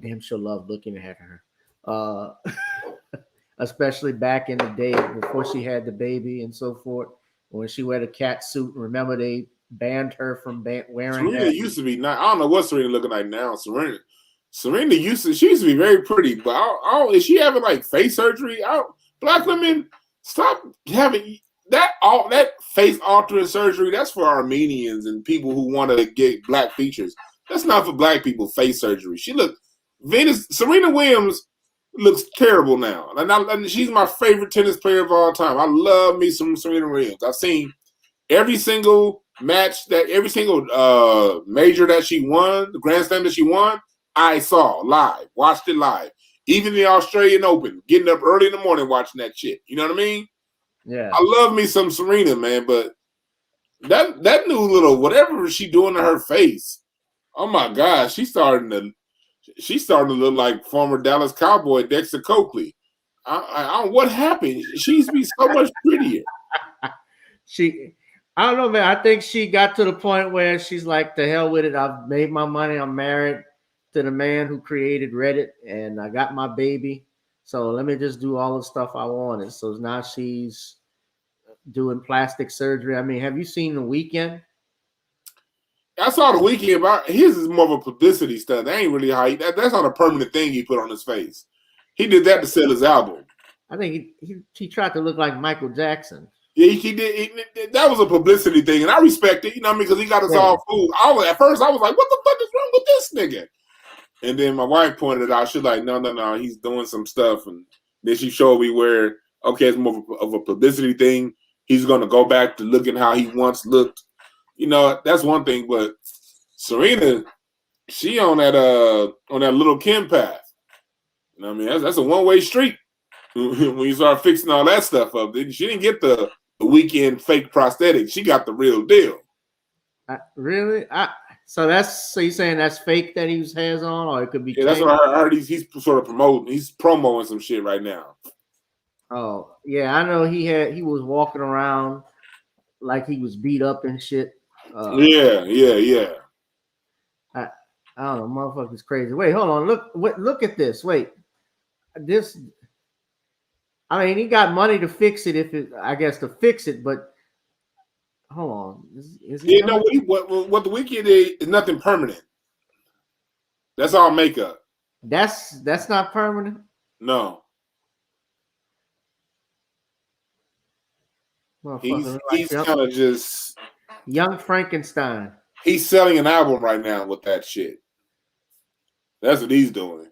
damn sure love looking at her, especially back in the day before she had the baby and so forth. When she wore the cat suit, remember they banned her from wearing Serena that. Used to be not. I don't know what Serena looking like now. Serena she used to be very pretty, but is she having like face surgery? Black women, stop having that face altering surgery. That's for Armenians and people who want to get black features. That's not for black people. Face surgery. Serena Williams looks terrible now, and she's my favorite tennis player of all time. I love me some Serena Williams. I've seen every single match every single major that she won, the Grand Slam that she won, I saw live, watched it live. Even the Australian Open, getting up early in the morning watching that shit. You know what I mean? Yeah. I love me some Serena, man, but that new little whatever she doing to her face, oh my gosh, she's starting to look like former Dallas Cowboy Dexter Coakley. I don't what happened. She used to be so much prettier. I don't know, man. I think she got to the point where she's like, the hell with it. I've made my money. I'm married to the man who created Reddit, and I got my baby. So let me just do all the stuff I wanted. So now she's doing plastic surgery. I mean, have you seen The Weeknd? I saw The Weeknd, but his is more of a publicity stunt. That ain't really how that's not a permanent thing he put on his face. He did that to sell his album. I think he tried to look like Michael Jackson. Yeah, he did. That was a publicity thing, and I respect it. You know what I mean? Because he got us all fooled. At first, I was like, "What the fuck is wrong with this nigga?" And then my wife pointed it out. She's like, "No, he's doing some stuff." And then she showed me where, okay, it's more of a publicity thing. He's going to go back to looking how he once looked. You know, that's one thing. But Serena, she on that little Kim path. You know what I mean? That's a one-way street. When you start fixing all that stuff up, she didn't get the Weeknd fake prosthetic. She got the real deal. Really? So you're saying that's fake that he has on, or it could be? Yeah, that's what I heard. He's sort of promoting. He's promoting some shit right now. Oh yeah, I know he was walking around like he was beat up and shit. Yeah. I don't know, motherfucker's crazy. Wait, hold on. Look at this. Wait, this. I mean, he got money to fix it. To fix it, but Hold on. Is he? You know what the Weeknd is nothing permanent. That's all makeup. That's not permanent. No. He's kind of just young Frankenstein. He's selling an album right now with that shit. That's what he's doing.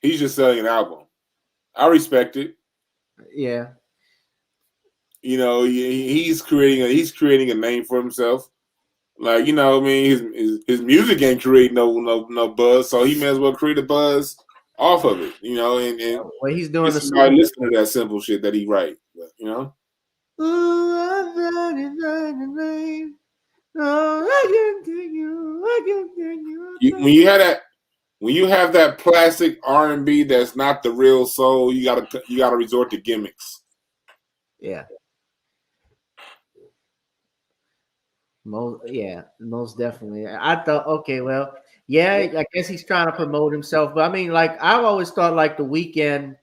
He's just selling an album. I respect it. Yeah. You know, he's creating a name for himself. Like, you know, I mean, his music ain't creating no buzz, so he may as well create a buzz off of it. You know, and well, he's doing somebody listen to that simple shit that he write. You know. When you have that plastic R&B that's not the real soul, you gotta resort to gimmicks. Yeah. Most definitely. I thought, okay, well, yeah, I guess he's trying to promote himself, but I mean, like, I've always thought like The Weeknd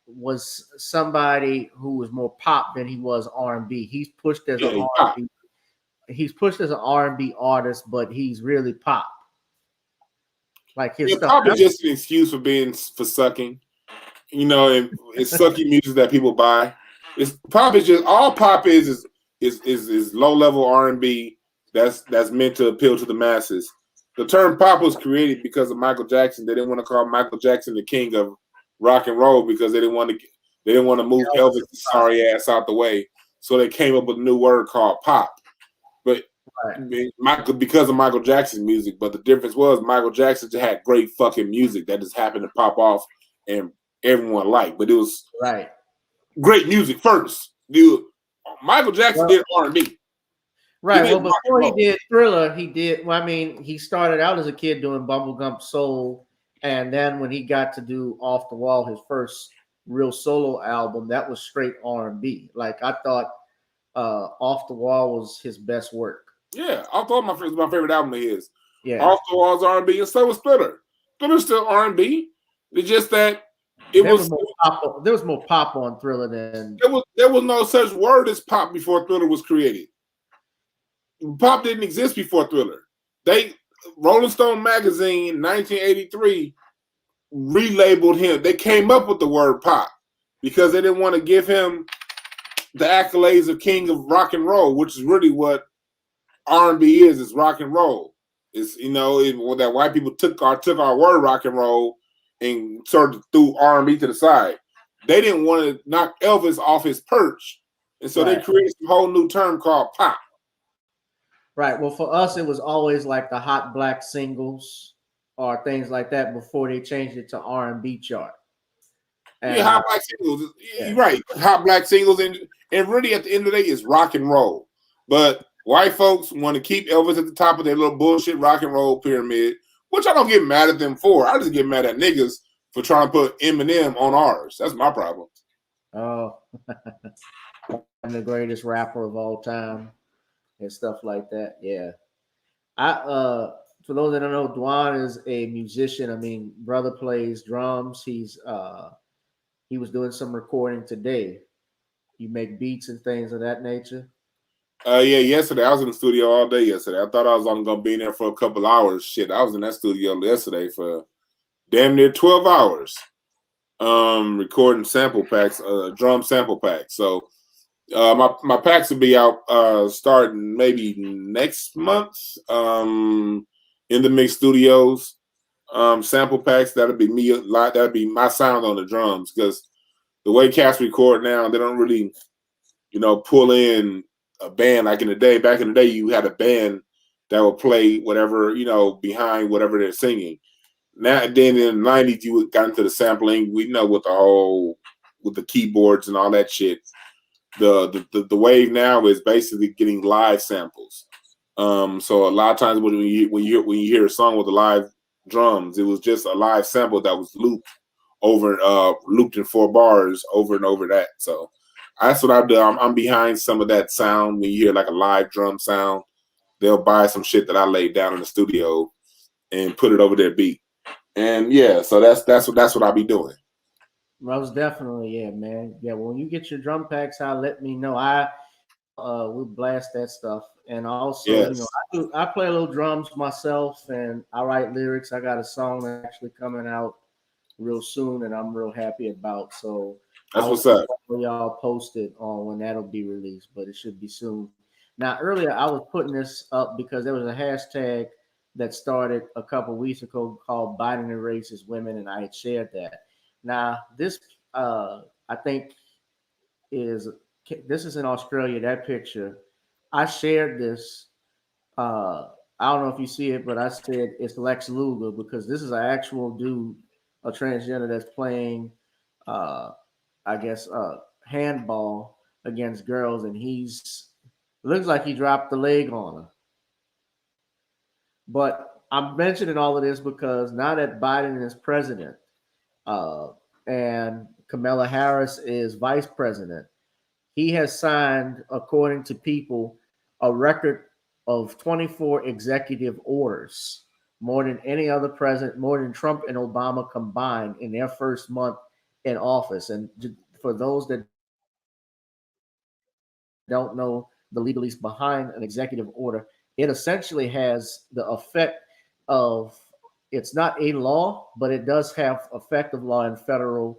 was somebody who was more pop than he was R&B. He's pushed as an R&B. He's pushed as an R&B artist, but he's really pop. Like his stuff. Pop is just an excuse for sucking. You know, and it's sucky music that people buy. Pop is just all pop is low level R&B that's meant to appeal to the masses. The term pop was created because of Michael Jackson. They didn't want to call Michael Jackson the king of rock and roll because they didn't want to move Elvis' sorry ass out the way. So they came up with a new word called pop. But because of Michael Jackson's music, but the difference was Michael Jackson just had great fucking music that just happened to pop off and everyone liked. But it was great music first. Dude, Michael Jackson did R&B. Right. Well, before he did Thriller, he started out as a kid doing bubblegum soul, and then when he got to do Off the Wall, his first real solo album, that was straight R&B. Like, I thought Off the Wall was his best work. Yeah, Off the Wall my favorite album of his. Yeah. Off the Wall's R&B, and so was Thriller. Thriller's still R&B. It's just that there was more pop on Thriller than there was no such word as pop before Thriller was created. Pop didn't exist before Thriller. Rolling Stone magazine 1983 relabeled him. They came up with the word pop because they didn't want to give him the accolades of king of rock and roll, which is really what R&B is rock and roll. It's, you know, that white people took our word rock and roll and sort of threw R&B to the side. They didn't want to knock Elvis off his perch, and so they created a whole new term called pop. Right. Well, for us, it was always like the hot black singles or things like that before they changed it to R&B chart. And, hot black singles. You're right. Hot black singles, and really at the end of the day, is rock and roll. But white folks want to keep Elvis at the top of their little bullshit rock and roll pyramid, which I don't get mad at them for. I just get mad at niggas for trying to put Eminem on ours. That's my problem. Oh, I'm the greatest rapper of all time and stuff like that. Yeah. For those that don't know, Dwann is a musician. I mean, brother plays drums. He was doing some recording today. You make beats and things of that nature. Yesterday I was in the studio all day yesterday. I thought I was only gonna be in there for a couple hours. Shit, I was in that studio yesterday for damn near 12 hours. Recording sample packs, drum sample packs. So my packs will be out starting maybe next month in the Mix Studios. Sample packs, that'll be me. That'll be my sound on the drums, because the way cats record now, they don't really, pull in a band like in the day. Back in the day, you had a band that would play whatever, behind whatever they're singing. Now, then in the 90s, you got into the sampling. We know with the keyboards and all that shit. The wave now is basically getting live samples. So a lot of times when you hear a song with the live drums, it was just a live sample that was looped in 4 bars over and over that. So that's what I've done. I'm behind some of that sound. When you hear like a live drum sound, they'll buy some shit that I laid down in the studio and put it over their beat. And yeah, so that's what I'll be doing. Most definitely, yeah, man. Yeah, when you get your drum packs out, let me know. I we blast that stuff, and also, Yes. I play a little drums myself, and I write lyrics. I got a song that's actually coming out real soon, and I'm real happy about. So I That's will what's keep up. all of y'all posted on when that'll be released, but it should be soon. Now, earlier I was putting this up because there was a hashtag that started a couple weeks ago called "Biden and Racist Women," and I had shared that. Now, I think is this is in Australia. That picture, I shared this. I don't know if you see it, but I said it's Lex Luger because this is an actual dude, a transgender that's playing, uh, I guess, handball against girls, and he's looks like he dropped the leg on her. But I'm mentioning all of this because now that Biden is president, uh, and Kamala Harris is vice president, he has signed, according to People, a record of 24 executive orders, more than any other president, more than Trump and Obama combined in their first month in office. And for those that don't know the legalese behind an executive order, it essentially has the effect of it's not a law, but it does have effective law in federal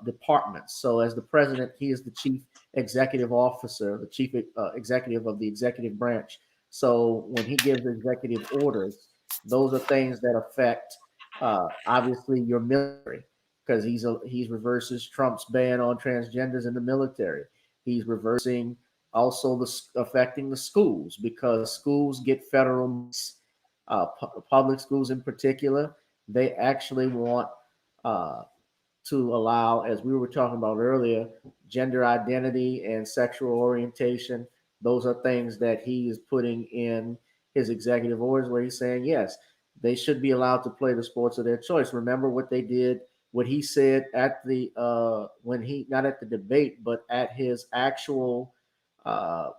departments. So, as the president, he is the chief executive officer, the chief executive of the executive branch. So, when he gives executive orders, those are things that affect obviously your military because he's reverses Trump's ban on transgenders in the military. He's reversing also affecting the schools because schools get federal public schools in particular. They actually want uh, to allow, as we were talking about earlier, gender identity and sexual orientation. Those are things that he is putting in his executive orders where he's saying, yes, they should be allowed to play the sports of their choice. Remember what they did, what he said at the, when he, not at the debate, but at his actual, uh,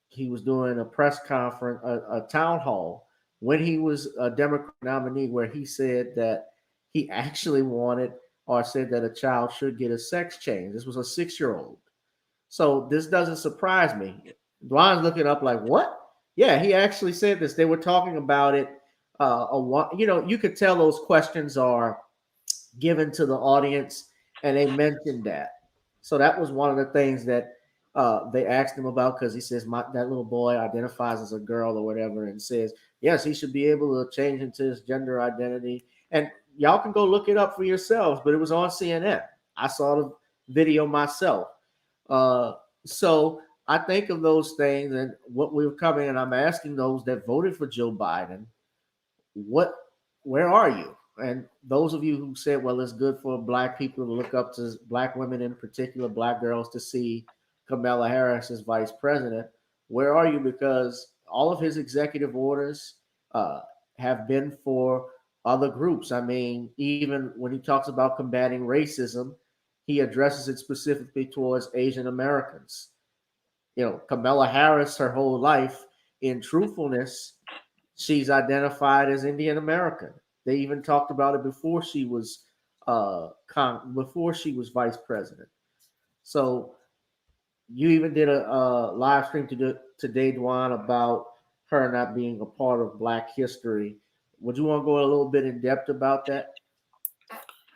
he was doing a press conference, a town hall when he was a Democrat nominee, where he said that he actually wanted or said that a child should get a sex change. This was a 6-year-old. So this doesn't surprise me. Dwann's looking up like, what? Yeah, he actually said this. They were talking about it. You could tell those questions are given to the audience, and they mentioned that. So that was one of the things that they asked him about because he says that little boy identifies as a girl or whatever, and says yes, he should be able to change into his gender identity. And y'all can go look it up for yourselves. But it was on CNN. I saw the video myself. Uh, so I think of those things and what we were covering, and I'm asking those that voted for Joe Biden, what, where are you? And those of you who said, well, it's good for black people to look up to black women, in particular, black girls, to see Kamala Harris as vice president, where are you? Because all of his executive orders uh, have been for other groups. I mean, even when he talks about combating racism, he addresses it specifically towards Asian Americans. Kamala Harris, her whole life, in truthfulness, she's identified as Indian American. They even talked about it before she was before she was vice president. So you even did a live stream today, Dwann, about her not being a part of Black history. Would you want to go a little bit in depth about that?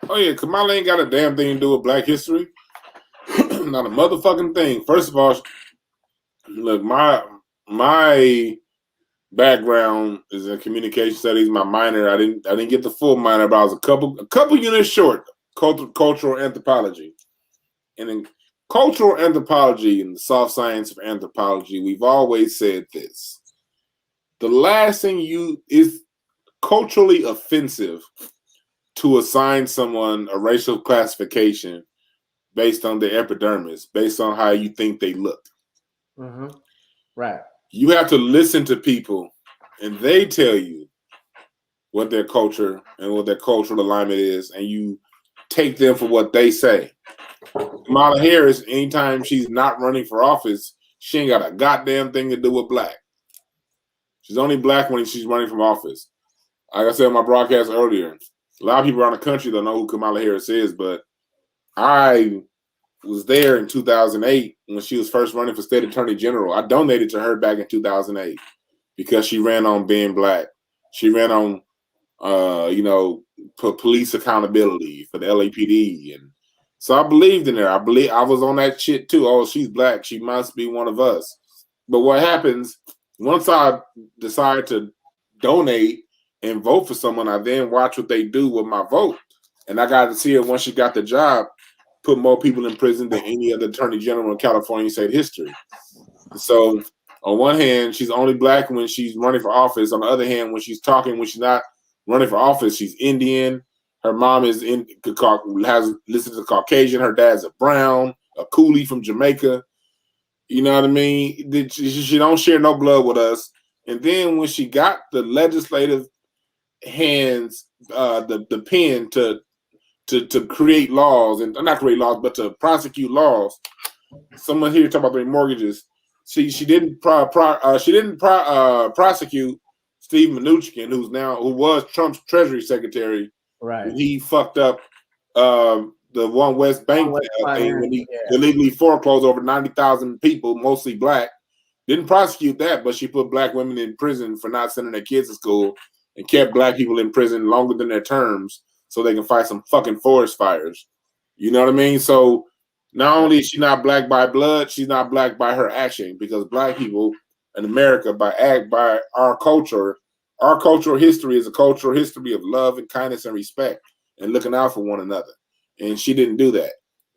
Oh yeah, Kamala ain't got a damn thing to do with Black history. Not a motherfucking thing. First of all, look, my background is in communication studies. My minor, I didn't get the full minor, but I was a couple units short. Cultural anthropology, and in cultural anthropology and the soft science of anthropology, we've always said this: the last thing is culturally offensive to assign someone a racial classification based on their epidermis, based on how you think they look. Mm-hmm. Right. You have to listen to people, and they tell you what their culture and what their cultural alignment is, and you take them for what they say. Kamala Harris, anytime she's not running for office, she ain't got a goddamn thing to do with black. She's only black when she's running from office. Like I said in my broadcast earlier, A lot of people around the country don't know who Kamala Harris is, but I was there in 2008 when she was first running for state attorney general. I donated to her back in 2008 because she ran on being black. She ran on, police accountability for the LAPD, and so I believed in her. I was on that shit too. Oh, she's black. She must be one of us. But what happens once I decide to donate and vote for someone, I then watch what they do with my vote. And I got to see her once she got the job, put more people in prison than any other attorney general in California state history. So on one hand, she's only black when she's running for office. On the other hand, when she's not running for office, she's Indian. Her mom has listed as Caucasian. Her dad's a brown, a coolie from Jamaica. You know what I mean? She don't share no blood with us. And then when she got the legislative hands, the pen to create laws, and not create laws, but to prosecute laws. Someone here talk about the mortgages. She didn't prosecute Steve Mnuchin, who was Trump's Treasury Secretary. Right. He fucked up the One West Bank thing when he illegally foreclosed over 90,000 people, mostly black. Didn't prosecute that, but she put black women in prison for not sending their kids to school and kept black people in prison longer than their terms so they can fight some fucking forest fires. You know what I mean? So not only is she not black by blood, she's not black by her action, because black people in America, by our cultural history is a cultural history of love and kindness and respect and looking out for one another. And she didn't do that.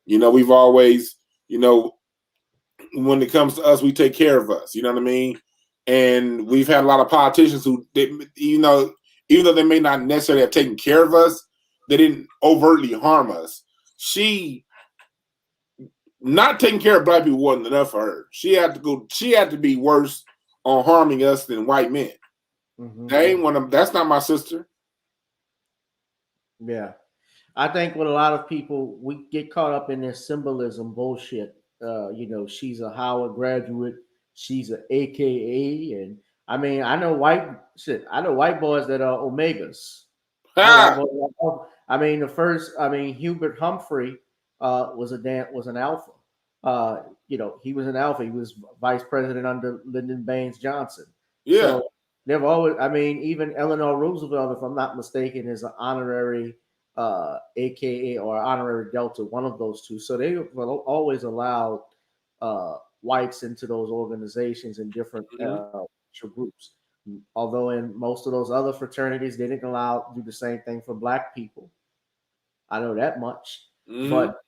We've always, when it comes to us, we take care of us. You know what I mean? And we've had a lot of politicians who, even though they may not necessarily have taken care of us, they didn't overtly harm us. She not taking care of black people wasn't enough for her. She had to be worse on harming us than white men. Mm-hmm. That ain't one of them. That's not my sister. Yeah. I think with a lot of people, we get caught up in this symbolism bullshit. She's a Howard graduate. She's an AKA. And I mean, I know white boys that are Omegas. Hubert Humphrey was an alpha. He was an alpha. He was vice president under Lyndon Baines Johnson. Yeah. So they've always, even Eleanor Roosevelt, if I'm not mistaken, is an honorary AKA or honorary Delta, one of those two. So they always allowed whites into those organizations in different groups. Although in most of those other fraternities, they didn't do the same thing for black people. I know that much. Mm-hmm. But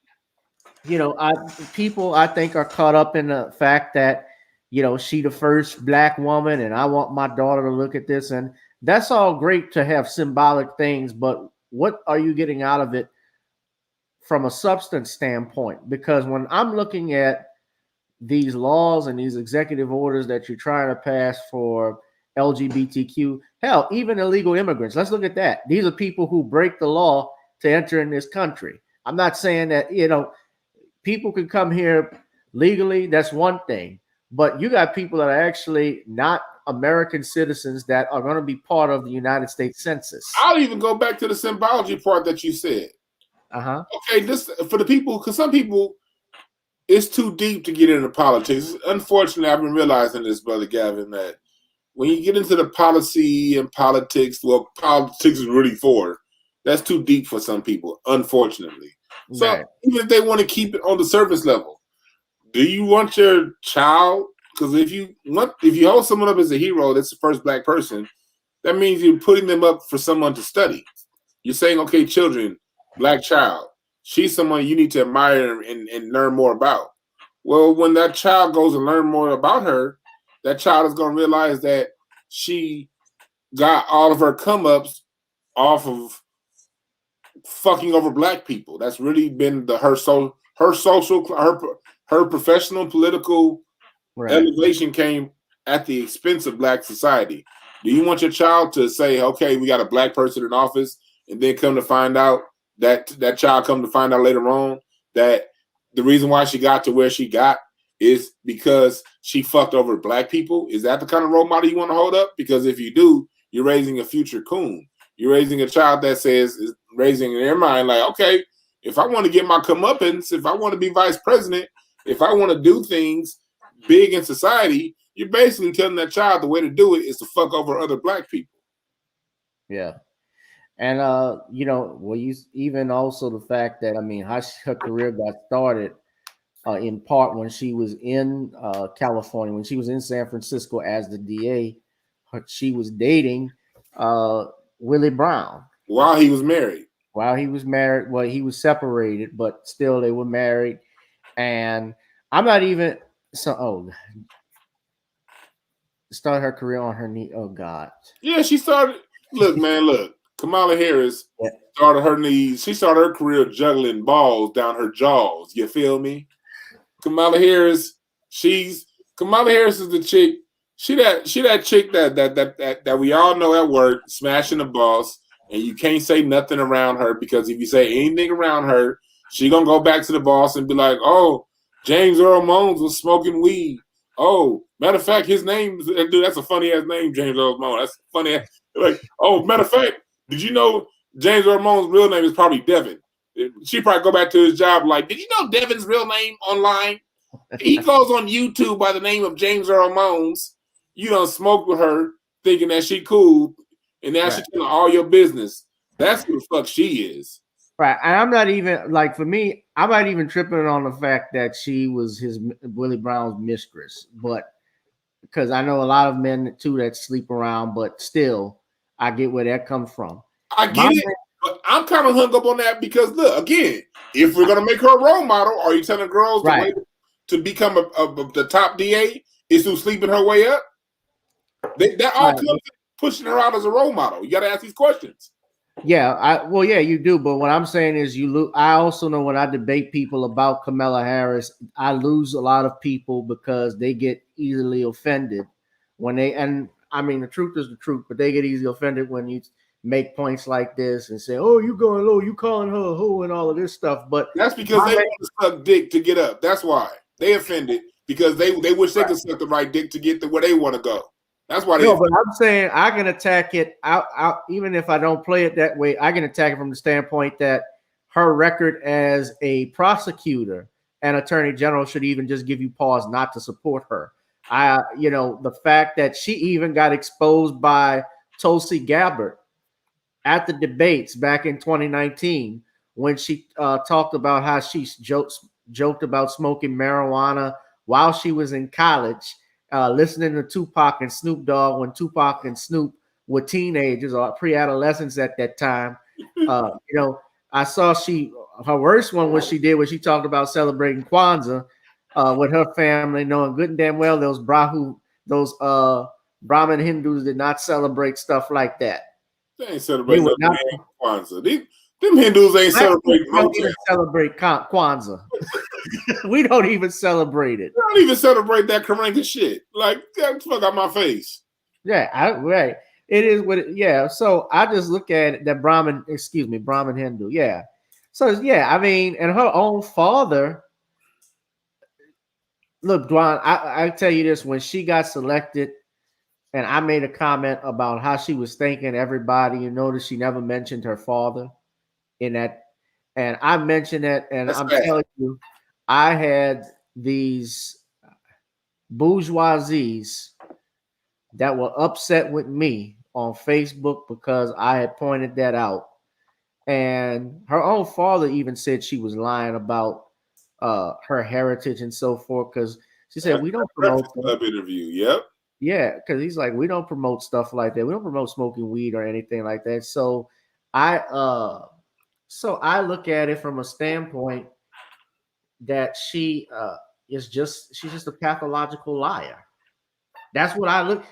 people I think are caught up in the fact that she the first black woman, and I want my daughter to look at this, and that's all great to have symbolic things, but what are you getting out of it from a substance standpoint? Because when I'm looking at these laws and these executive orders that you're trying to pass for LGBTQ, hell, even illegal immigrants, let's look at that. These are people who break the law to enter in this country. I'm not saying that, people can come here legally, that's one thing, but you got people that are actually not American citizens that are going to be part of the United States Census. I'll even go back to the symbology part that you said. Okay, this for the people, because some people, it's too deep to get into politics. Unfortunately, I've been realizing this, Brother Gavin, that when you get into the policy and politics, well, politics is really that's too deep for some people, unfortunately. So right. Even if they want to keep it on the surface level, do you want your child? Because if you hold someone up as a hero, that's the first black person, that means you're putting them up for someone to study. You're saying, okay, children, black child, she's someone you need to admire and learn more about. Well, when that child goes and learn more about her, that child is going to realize that she got all of her come-ups off of fucking over black people. That's really been her professional political elevation came at the expense of black society. Do you want your child to say, okay, we got a black person in office, and then come to find out that child come to find out later on that the reason why she got to where she got is because she fucked over black people? Is that the kind of role model you want to hold up? Because if you do, you're raising a future coon. You're raising a child that says, raising in their mind, like, okay, if I want to get my comeuppance, if I want to be vice president, if I want to do things big in society, you're basically telling that child the way to do it is to fuck over other black people. Yeah. And you even also the fact that how her career got started in part when she was in California, when she was in San Francisco as the DA, she was dating Willie Brown while he was married. Well, he was separated, but still they were married. And I'm not even start her career on her knee. Oh God. Yeah, she started. Look, Kamala Harris started her knees. She started her career juggling balls down her jaws. You feel me? Kamala Harris is the chick. She that chick that we all know at work, smashing the boss, and you can't say nothing around her, because if you say anything around her, she gonna go back to the boss and be like, "Oh, James Earl Moans was smoking weed. Oh, matter of fact, his name, dude, that's a funny ass name, James Earl Moans. That's funny. Like, oh, matter of fact, did you know James Earl Moans' real name is probably Devin? She probably go back to his job like, did you know Devin's real name online? He goes on YouTube by the name of James Earl Moans. You don't smoke with her thinking that she cool, and now she's telling all your business. That's who the fuck she is. Right. And I'm not even, like, for me, I'm not even tripping on the fact that she was Willie Brown's mistress, but because I know a lot of men too that sleep around, but still, I get where that comes from. I get it, but I'm kind of hung up on that because, look, again, if we're gonna make her a role model, are you telling girls the way to become the top DA is to sleeping her way up? That all comes pushing her out as a role model. You got to ask these questions. Yeah, you do. But what I'm saying is, I also know when I debate people about Kamala Harris, I lose a lot of people because they get easily offended when the truth is the truth, but they get easily offended when you make points like this and say, "Oh, you going low, you calling her a hoe," and all of this stuff. But that's because they want to suck dick to get up. That's why they offended, because they wish they could suck the right dick to get to where they want to go. That's why they. No, but I'm saying I can attack it out, even if I don't play it that way. I can attack it from the standpoint that her record as a prosecutor and attorney general should even just give you pause not to support her. The fact that she even got exposed by Tulsi Gabbard at the debates back in 2019 when she talked about how she joked about smoking marijuana while she was in college. Listening to Tupac and Snoop Dogg when Tupac and Snoop were teenagers or pre-adolescents at that time. I saw her worst one was she talked about celebrating Kwanzaa with her family, knowing good and damn well those Brahmin Hindus did not celebrate stuff like that. They ain't celebrating Kwanzaa. Them Hindus ain't celebrating. We don't even celebrate Kwanzaa. We don't even celebrate it. We don't even celebrate that Karanka shit. Like, get the fuck out my face. Yeah, right. It is what it, yeah. So I just look at it, that Brahmin Hindu. Yeah. So yeah, and her own father. Look, Dwann, I tell you this, when she got selected, and I made a comment about how she was thanking everybody, you notice she never mentioned her father in that. And I mentioned it, and I'm telling you, I had these bourgeoisies that were upset with me on Facebook because I had pointed that out. And her own father even said she was lying about her heritage and so forth, because she said, we don't promote club interview. Yep. Yeah, because he's like, we don't promote stuff like that. We don't promote smoking weed or anything like that. So I look at it from a standpoint that she's just a pathological liar. That's what I look.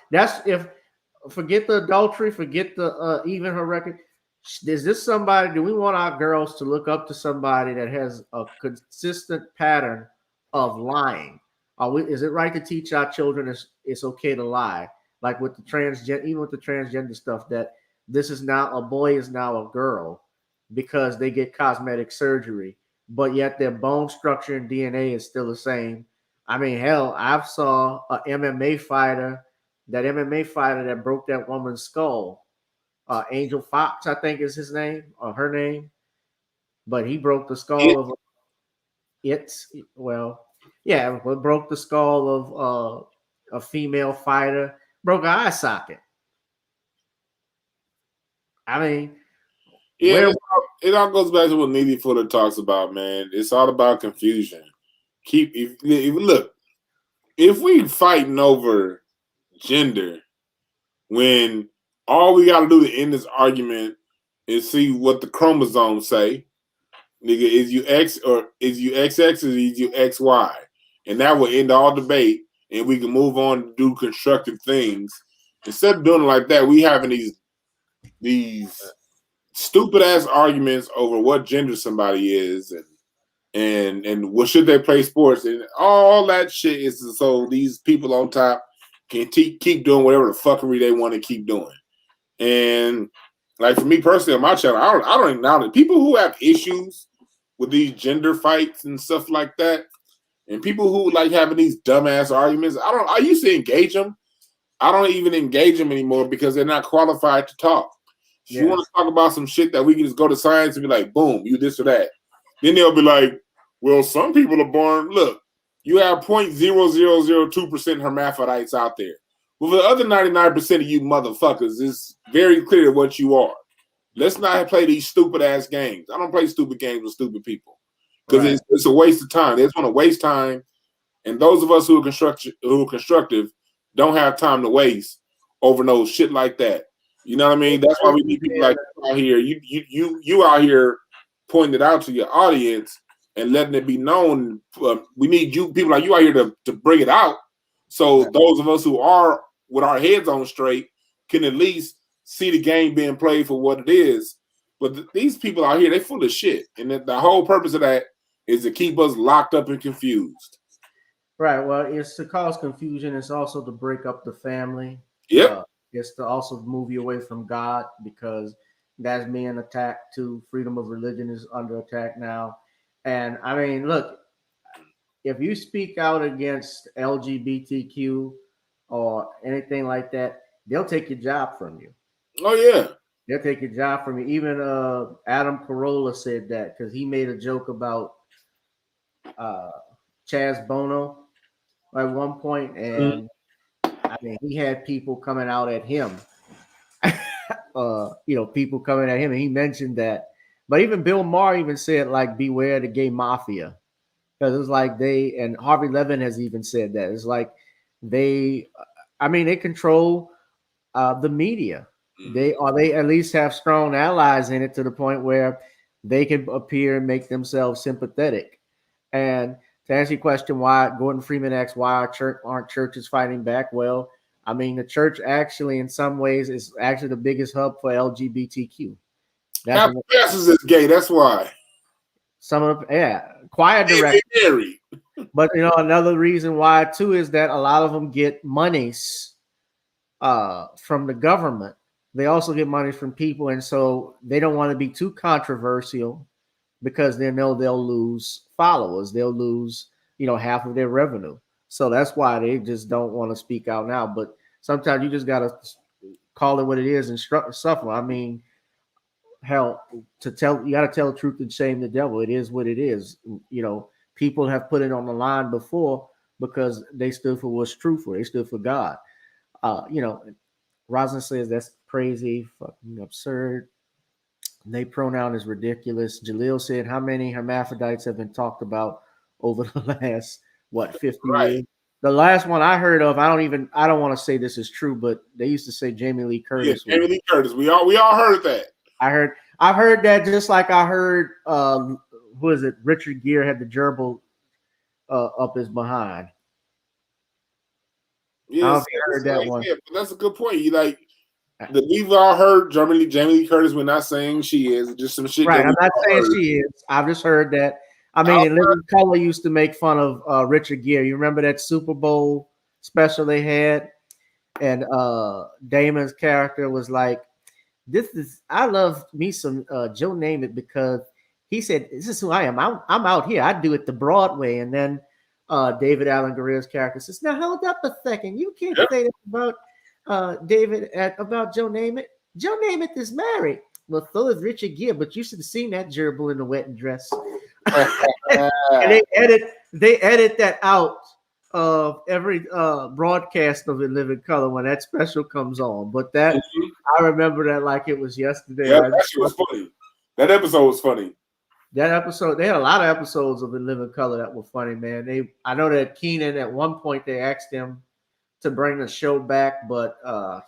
Forget the adultery, forget the even her record. Is this somebody? Do we want our girls to look up to somebody that has a consistent pattern of lying? Is it right to teach our children it's okay to lie? Like with the transgender stuff, that this is now a boy is now a girl because they get cosmetic surgery, but yet their bone structure and DNA is still the same. I mean, hell, I saw an MMA fighter that broke that woman's skull. Angel Fox, I think is his name or her name, but he broke the skull of broke the skull of a female fighter, broke an eye socket. I mean, it all goes back to what Needy Fuller talks about, man. It's all about confusion. Look, if we fighting over gender when all we got to do to end this argument is see what the chromosomes say, nigga, is you X or is you XX or is you XY? And that will end all debate and we can move on to do constructive things. Instead of doing it like that, we having these stupid ass arguments over what gender somebody is and what should they play sports and all that shit is so these people on top can keep doing whatever the fuckery they want to keep doing. And like for me personally on my channel, I don't acknowledge people who have issues with these gender fights and stuff like that, and people who like having these dumbass arguments. I used to engage them. I don't even engage them anymore because they're not qualified to talk. If you want to talk about some shit that we can just go to science and be like, boom, you this or that. Then they'll be like, well, some people are born. Look, you have 0.0002% hermaphrodites out there. Well, the other 99% of you motherfuckers is very clear what you are. Let's not play these stupid ass games. I don't play stupid games with stupid people because it's a waste of time. They just want to waste time, and those of us who are constructive don't have time to waste over no shit like that. You know what I mean? That's why we need people like out here. You out here pointing it out to your audience and letting it be known. We need you people like you out here to bring it out. So those of us who are with our heads on straight can at least see the game being played for what it is. But these people out here, they full of shit. And the whole purpose of that is to keep us locked up and confused. Right. Well, it's to cause confusion. It's also to break up the family. Yep. It's to also move you away from God because that's being attacked too. Freedom of religion is under attack now. And I mean, look, if you speak out against LGBTQ or anything like that, they'll take your job from you. Oh, yeah. They'll take your job from you. Even Adam Carolla said that because he made a joke about Chaz Bono at one point, and I mean, he had people coming out at him. People coming at him, and he mentioned that. But even Bill Maher even said, like, beware the gay mafia. Because it's like and Harvey Levin has even said that. It's like they control the media. They at least have strong allies in it to the point where they can appear and make themselves sympathetic. And to answer your question, why Gordon Freeman asks why aren't churches fighting back? Well, I mean, the church actually, in some ways, is actually the biggest hub for LGBTQ. Half the pastors is gay. That's why. Some of choir directors. But another reason why too is that a lot of them get monies from the government. They also get money from people, and so they don't want to be too controversial because they know they'll lose followers. They'll lose, half of their revenue. So that's why they just don't want to speak out now. But sometimes you just got to call it what it is and suffer. I mean, hell, you got to tell the truth and shame the devil. It is what it is. People have put it on the line before because they stood for what's true for. They stood for God. Rosin says that's crazy, fucking absurd. They pronoun is ridiculous. Jalil said, how many hermaphrodites have been talked about over the last 50 years? The last one I heard of, I don't want to say this is true, but they used to say Jamie Lee Curtis. Yeah, Jamie Lee Curtis. We all heard that. I heard that just like I heard who is it? Richard Gere had the gerbil up his behind. Yeah, I heard that one. Yeah, but that's a good point. We've all heard Jamie Lee Curtis. We're not saying she is. Just some shit. Right. I'm not saying she is. I've just heard that. I mean, and Living Color used to make fun of Richard Gere. You remember that Super Bowl special they had? And Damon's character was like, I love me some Joe Namath because he said, this is who I am. I'm out here. I do it the Broadway. And then David Allen Guerrero's character says, now hold up a second. You can't say that about David about Joe Namath. Joe Namath is married. Well, so is Richard Gere, but you should have seen that gerbil in the wedding dress. And they edit that out of every broadcast of In Living Color when that special comes on. But that I remember that like it was yesterday. Yeah, that shit was funny. That episode was funny. That episode, they had a lot of episodes of In Living Color that were funny, man. I know that Keenan at one point they asked him to bring the show back, but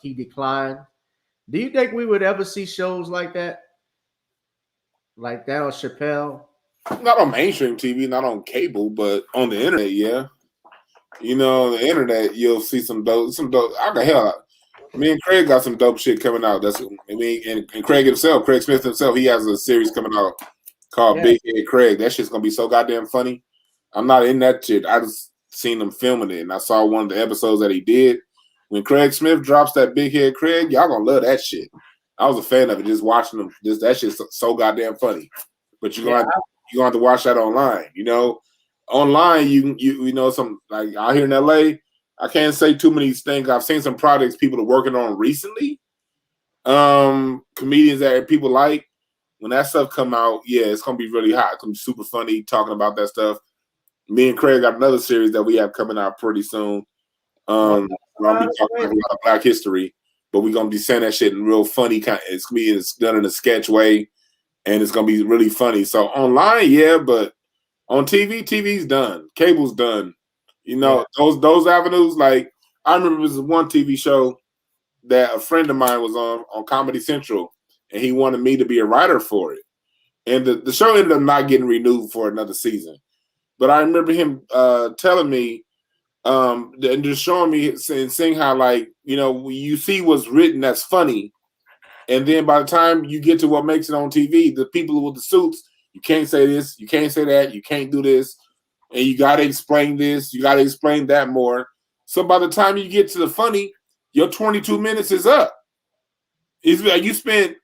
he declined. Do you think we would ever see shows like that? Like that on Chappelle? Not on mainstream TV, not on cable, but on the internet, yeah. You know, on the internet, you'll see some dope. Me and Kraig got some dope shit coming out. And Kraig himself, Kraig Smith himself, he has a series coming out called Big Head Kraig. That shit's gonna be so goddamn funny. I'm not in that shit. I just seen them filming it, and I saw one of the episodes that he did. When Kraig Smith drops that Big Head Kraig, y'all gonna love that shit. I was a fan of it, just watching them. That shit's so goddamn funny. But you're gonna have to watch that online. You know, online you know some like out here in LA. I can't say too many things. I've seen some projects people are working on recently. Comedians that people like. When that stuff come out, yeah, it's gonna be really hot. It's gonna be super funny talking about that stuff. Me and Kraig got another series that we have coming out pretty soon. We're gonna be talking about Black history, but we're gonna be saying that shit in real funny kind. It's done in a sketch way, and it's gonna be really funny. So online, yeah, but on TV's done. Cable's done. You know, those avenues. Like I remember there was one TV show that a friend of mine was on Comedy Central. And he wanted me to be a writer for it. And the show ended up not getting renewed for another season. But I remember him telling me and just showing me and saying how, like, you know, you see what's written that's funny. And then by the time you get to what makes it on TV, the people with the suits, you can't say this, you can't say that, you can't do this. And you got to explain this, you got to explain that more. So by the time you get to the funny, your 22 minutes is up. It's like you spent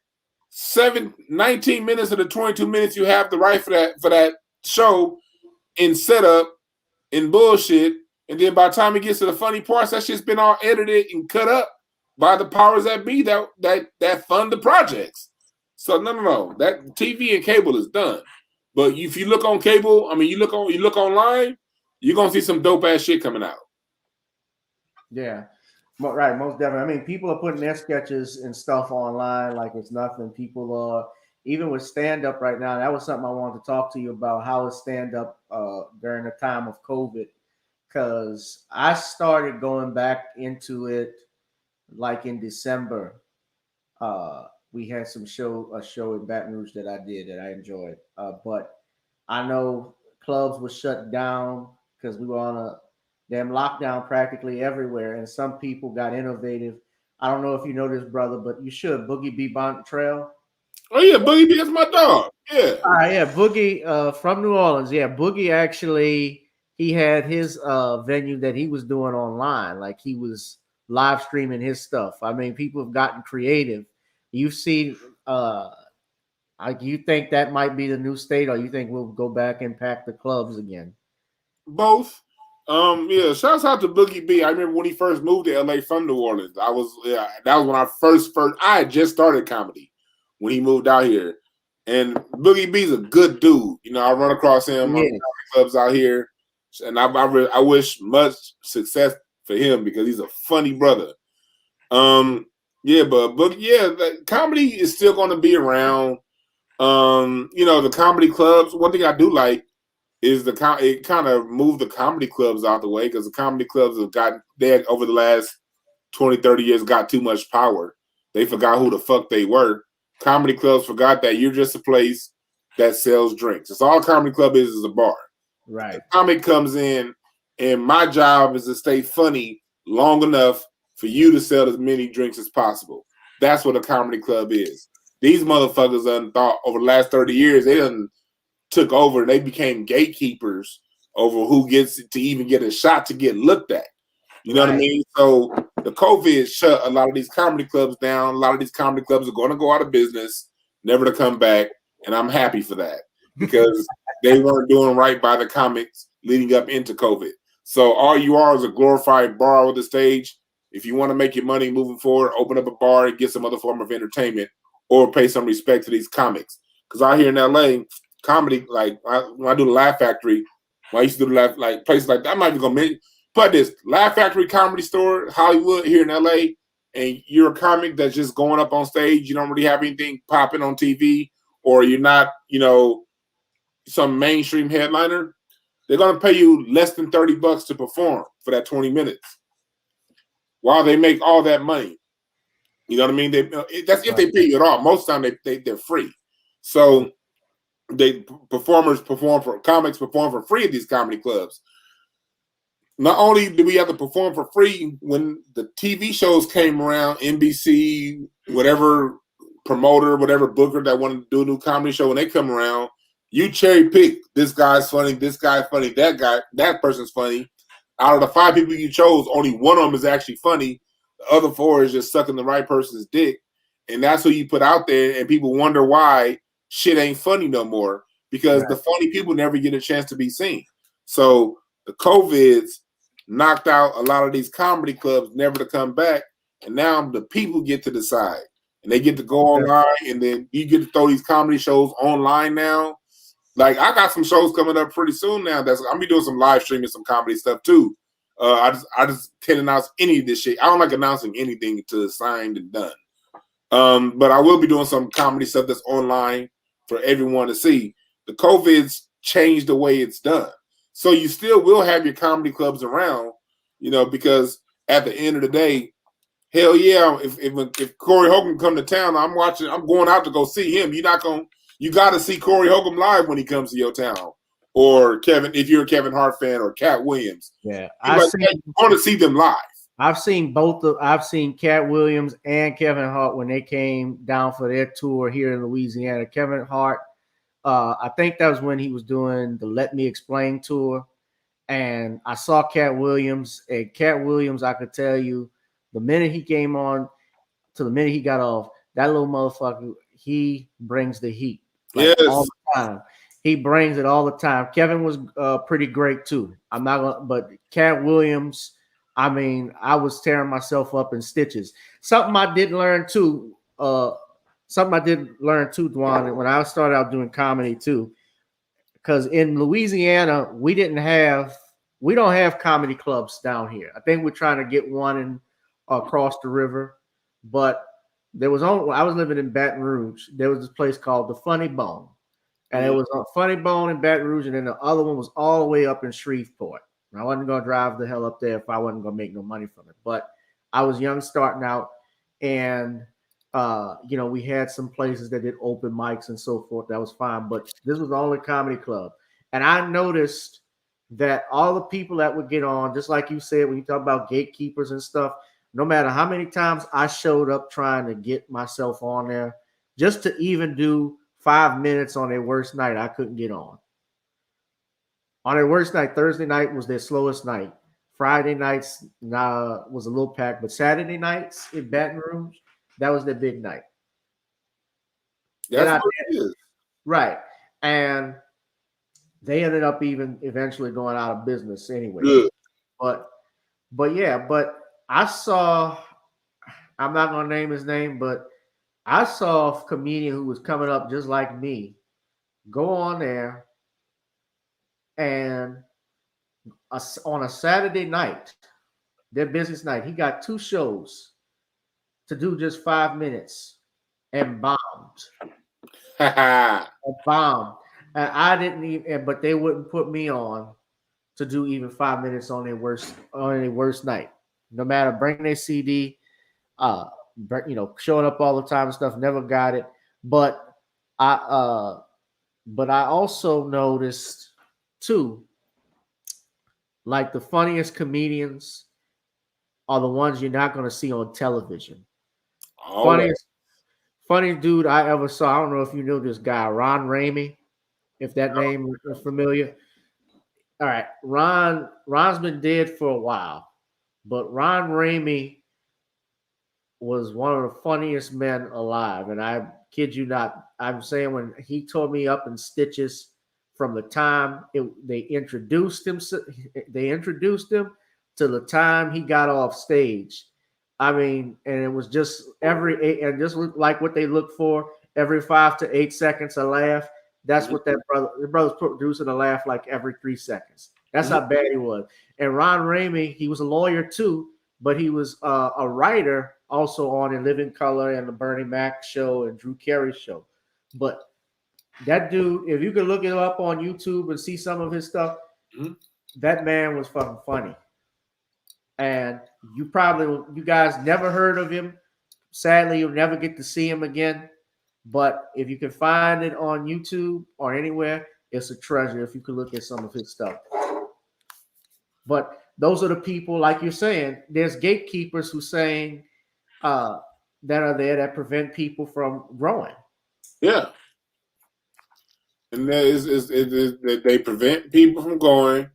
19 minutes of the 22 minutes you have to write for that show in setup, in bullshit, and then by the time it gets to the funny parts, that shit's been all edited and cut up by the powers that be that fund the projects. So no, that TV and cable is done. But if you look on cable, I mean, you look online, you're gonna see some dope ass shit coming out. Yeah. Right, most definitely. I mean, people are putting their sketches and stuff online like it's nothing. People are, even with stand-up right now, that was something I wanted to talk to you about, how is stand-up during the time of COVID, because I started going back into it like in December. We had a show in Baton Rouge that I did that I enjoyed. But I know clubs were shut down because we were on a damn lockdown practically everywhere, and some people got innovative. I don't know if you know this, brother, but you should. Boogie B Bontrail. Oh yeah, Boogie B is my dog. Yeah. Yeah, Boogie from New Orleans. Yeah, Boogie actually he had his venue that he was doing online, like he was live streaming his stuff. I mean, people have gotten creative. You see, like you think that might be the new state, or you think we'll go back and pack the clubs again? Both. Yeah, shouts out to Boogie B. I remember when he first moved to LA from New Orleans. That was when I first I had just started comedy when he moved out here. And Boogie B's a good dude. You know, I run across him on comedy clubs out here. And I wish much success for him because he's a funny brother. Yeah, but the comedy is still gonna be around. You know, the comedy clubs, one thing I do like is it kind of moved the comedy clubs out the way because the comedy clubs had over the last 20, 30 years got too much power. They forgot who the fuck they were. Comedy clubs forgot that you're just a place that sells drinks. That's all a comedy club is a bar. Right. The comic comes in, and my job is to stay funny long enough for you to sell as many drinks as possible. That's what a comedy club is. These motherfuckers done thought over the last 30 years, they done took over and they became gatekeepers over who gets to even get a shot to get looked at. You know what I mean? So the COVID shut a lot of these comedy clubs down. A lot of these comedy clubs are going to go out of business, never to come back. And I'm happy for that because they weren't doing right by the comics leading up into COVID. So all you are is a glorified bar with a stage. If you want to make your money moving forward, open up a bar and get some other form of entertainment, or pay some respect to these comics. Because out here in LA, comedy, like when I do the Laugh Factory, when I used to do the Laugh, like places like that, I'm not even gonna mention. But this Laugh Factory Comedy Store, Hollywood here in LA, and you're a comic that's just going up on stage, you don't really have anything popping on TV, or you're not, some mainstream headliner, they're gonna pay you less than $30 to perform for that 20 minutes. While they make all that money. You know what I mean? That's if they pay you at all. Most of the time they're free. So comics perform for free at these comedy clubs. Not only do we have to perform for free, when the TV shows came around, NBC, whatever promoter, whatever booker that wanted to do a new comedy show, when they come around, you cherry pick. This guy's funny, this guy's funny, that person's funny. Out of the 5 people you chose, only one of them is actually funny. The other 4 is just sucking the right person's dick. And that's who you put out there, and people wonder why shit ain't funny no more, because the funny people never get a chance to be seen. So the COVIDs knocked out a lot of these comedy clubs never to come back, and now the people get to decide. And they get to go online, and then you get to throw these comedy shows online now. Like, I got some shows coming up pretty soon now. I'm gonna be doing some live streaming, some comedy stuff too. I just can't announce any of this shit. I don't like announcing anything until it's signed and done. But I will be doing some comedy stuff that's online for everyone to see. The COVID's changed the way it's done. So you still will have your comedy clubs around, because at the end of the day, hell yeah, if Corey Holcomb come to town, I'm going out to go see him. You got to see Corey Holcomb live when he comes to your town, or Kevin, if you're a Kevin Hart fan, or Cat Williams. Yeah, I want to see them live. I've seen I've seen Cat Williams and Kevin Hart when they came down for their tour here in Louisiana. Kevin Hart, I think that was when he was doing the Let Me Explain tour, and I saw Cat Williams. And Cat Williams, I could tell you, the minute he came on to the minute he got off, that little motherfucker, he brings the heat. All the time. He brings it all the time. Kevin was pretty great too. But Cat Williams, I mean, I was tearing myself up in stitches. Something I did learn too, Dwann, when I started out doing comedy too, because in Louisiana, we don't have comedy clubs down here. I think we're trying to get one across the river, but I was living in Baton Rouge. There was this place called the Funny Bone, and it was a Funny Bone in Baton Rouge, and then the other one was all the way up in Shreveport. And I wasn't going to drive the hell up there if I wasn't going to make no money from it. But I was young starting out, and we had some places that did open mics and so forth. That was fine, but this was the only comedy club. And I noticed that all the people that would get on, just like you said, when you talk about gatekeepers and stuff, no matter how many times I showed up trying to get myself on there, just to even do 5 minutes on their worst night, I couldn't get on. On their worst night, Thursday night was their slowest night. Friday nights was a little packed, but Saturday nights in Baton Rouge, that was their big night. That's what it is. Right. And they ended up even eventually going out of business anyway. Good. But I saw, I'm not going to name his name, but I saw a comedian who was coming up just like me go on there, and on a Saturday night, their business night, he got 2 shows to do just 5 minutes and bombed. And I didn't even, but they wouldn't put me on to do even 5 minutes on their worst night. No matter bringing their CD, showing up all the time and stuff, never got it. But I also noticed too, like the funniest comedians are the ones you're not going to see on television. Funny dude I ever saw. I don't know if you know this guy, Ron Ramey, if that name is familiar. All right, Ron's been dead for a while. But Ron Ramey was one of the funniest men alive. And I kid you not, I'm saying when he tore me up in stitches from the time they introduced him to the time he got off stage. I mean, and it was just every 8, and just like what they look for every 5 to 8 seconds a laugh. That's what the brother's producing a laugh like every 3 seconds. That's how bad he was. And Ron Ramey, he was a lawyer too, but he was a writer also on In Living Color and the Bernie Mac show and Drew Carey show. But that dude, if you could look it up on YouTube and see some of his stuff, that man was fucking funny. And you guys never heard of him. Sadly, you'll never get to see him again. But if you can find it on YouTube or anywhere, it's a treasure if you could look at some of his stuff. But those are the people, like you're saying, there's gatekeepers who saying that are there that prevent people from growing. Yeah. And they prevent people from going.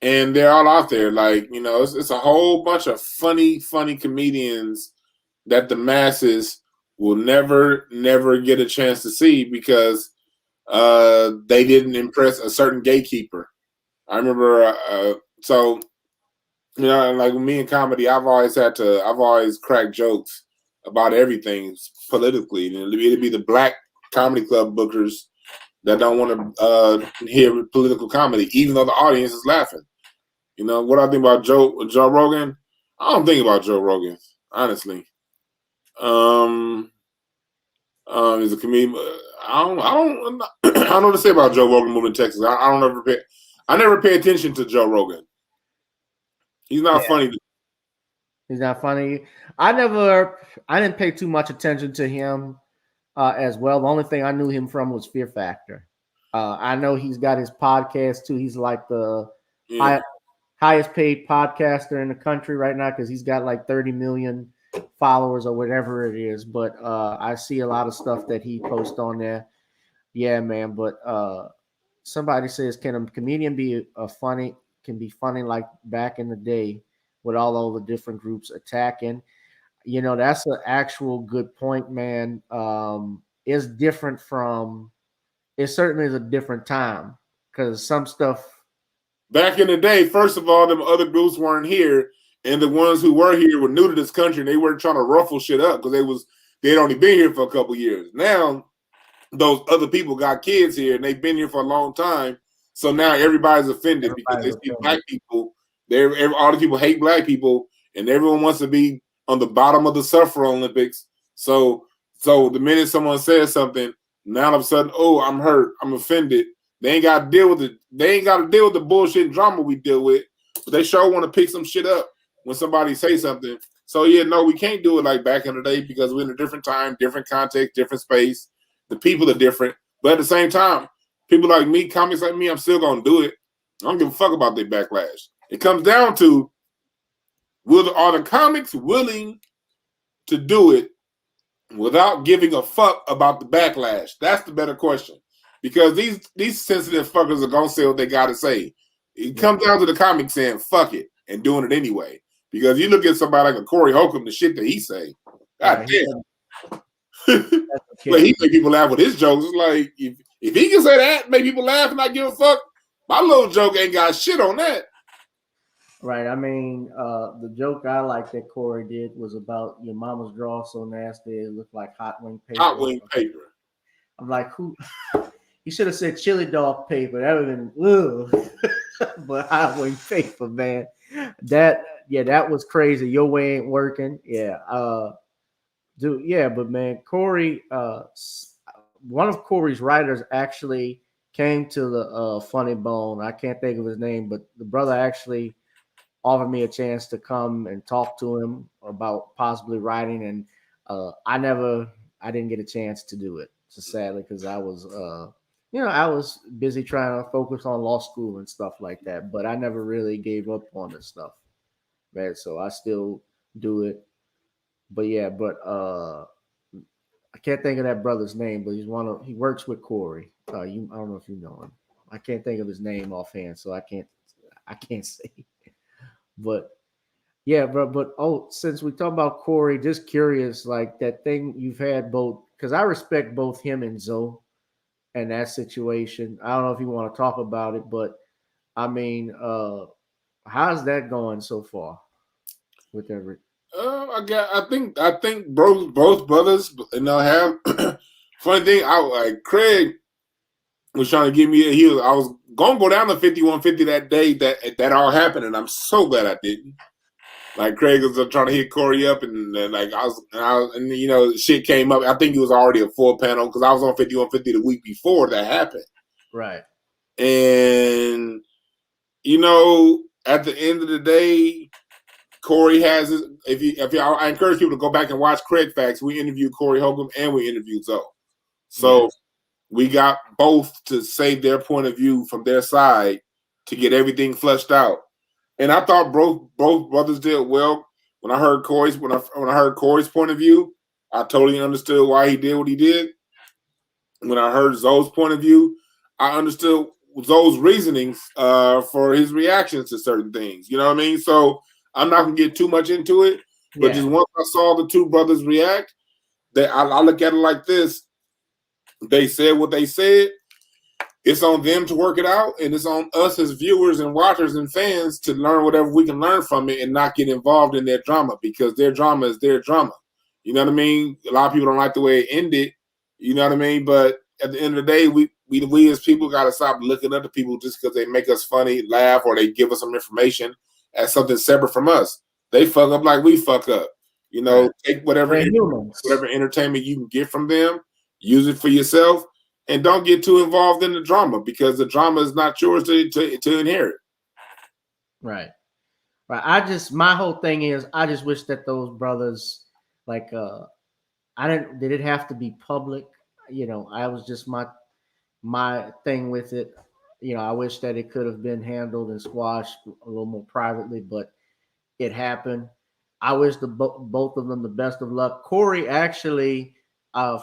And they're all out there. Like, you know, it's a whole bunch of funny comedians that the masses will never get a chance to see because they didn't impress a certain gatekeeper. I remember, so, you know, like me in comedy, I've always cracked jokes about everything politically. And it'd be the black comedy club bookers that don't want to hear political comedy, even though the audience is laughing. You know, what I think about Joe Rogan, I don't think about Joe Rogan, honestly. He's a comedian. I don't know what to say about Joe Rogan moving to Texas. I never pay attention to Joe Rogan. He's not funny. He's not funny. I didn't pay too much attention to him as well. The only thing I knew him from was Fear Factor. I know he's got his podcast too. He's like the highest paid podcaster in the country right now because he's got like 30 million followers or whatever it is. But I see a lot of stuff that he posts on there. Yeah, man. But somebody says, can a comedian be funny like back in the day with all the different groups attacking? You know, that's an actual good point, man. It's different from, it certainly is a different time because some stuff. Back in the day, first of all, them other groups weren't here, and the ones who were here were new to this country, and they weren't trying to ruffle shit up because they'd only been here for a couple years. Now, those other people got kids here, and they've been here for a long time, so now everybody's offended because they see black people. All the people hate black people, and everyone wants to be on the bottom of the Suffer Olympics. So the minute someone says something, now all of a sudden, oh, I'm hurt, I'm offended. They ain't got to deal with it. They ain't got to deal with the bullshit and drama we deal with, but they sure want to pick some shit up when somebody say something. So yeah, no, we can't do it like back in the day because we're in a different time, different context, different space. The people are different, but at the same time, people like me, comics like me, I'm still gonna do it. I don't give a fuck about their backlash. It comes down to are the comics willing to do it without giving a fuck about the backlash? That's the better question. Because these sensitive fuckers are gonna say what they gotta say. It comes down to the comic saying fuck it and doing it anyway. Because you look at somebody like a Corey Holcomb, the shit that he say, god damn. But he make people laugh with his jokes. It's like if he can say that, make people laugh and not give a fuck, my little joke ain't got shit on that. Right. I mean, the joke I like that Corey did was about your mama's drawer so nasty it looked like hot wing paper. Hot wing paper. I'm like, who? You should have said chili dog paper. That would have been, ugh. But hot wing paper, man. That was crazy. Your way ain't working. Yeah. Dude, yeah, but man, Corey, one of Corey's writers actually came to the Funny Bone. I can't think of his name, but the brother actually offered me a chance to come and talk to him about possibly writing, and I didn't get a chance to do it. So sadly, because I was, I was busy trying to focus on law school and stuff like that. But I never really gave up on this stuff, man. So I still do it. But yeah, I can't think of that brother's name, but he works with Corey. I don't know if you know him. I can't think of his name offhand, so I can't say. But yeah, but since we talk about Corey, just curious, like that thing you've had both, because I respect both him and Zoe and that situation. I don't know if you want to talk about it, but I mean, how's that going so far with every? I think both brothers, have funny thing. Kraig was trying to give me I was gonna go down to 5150 that day that all happened, and I'm so glad I didn't. Like Kraig was trying to hit Corey up, and shit came up. I think it was already a full panel because I was on 5150 the week before that happened. Right. And at the end of the day, Corey has his. I encourage people to go back and watch Kraig Facts. We interviewed Corey Holcomb and we interviewed Zoe. So we got both to say their point of view from their side to get everything fleshed out. And I thought both brothers did well. When I heard Corey's point of view, I totally understood why he did what he did. When I heard Zoe's point of view, I understood Zoe's reasonings for his reactions to certain things. You know what I mean? So I'm not gonna get too much into it, but just once I saw the two brothers react, I look at it like this: they said what they said. It's on them to work it out, and it's on us as viewers and watchers and fans to learn whatever we can learn from it and not get involved in their drama, because their drama is their drama. You know what I mean? A lot of people don't like the way it ended. You know what I mean? But at the end of the day, we as people got to stop looking at the people just because they make us funny, laugh, or they give us some information as something separate from us. They fuck up like we fuck up. Take whatever entertainment you can get from them, use it for yourself, and don't get too involved in the drama, because the drama is not yours to inherit. Right. My whole thing is, I just wish that those brothers, did it have to be public? I was just my thing with it. I wish that it could have been handled and squashed a little more privately, but it happened. I wish both of them the best of luck. Corey actually,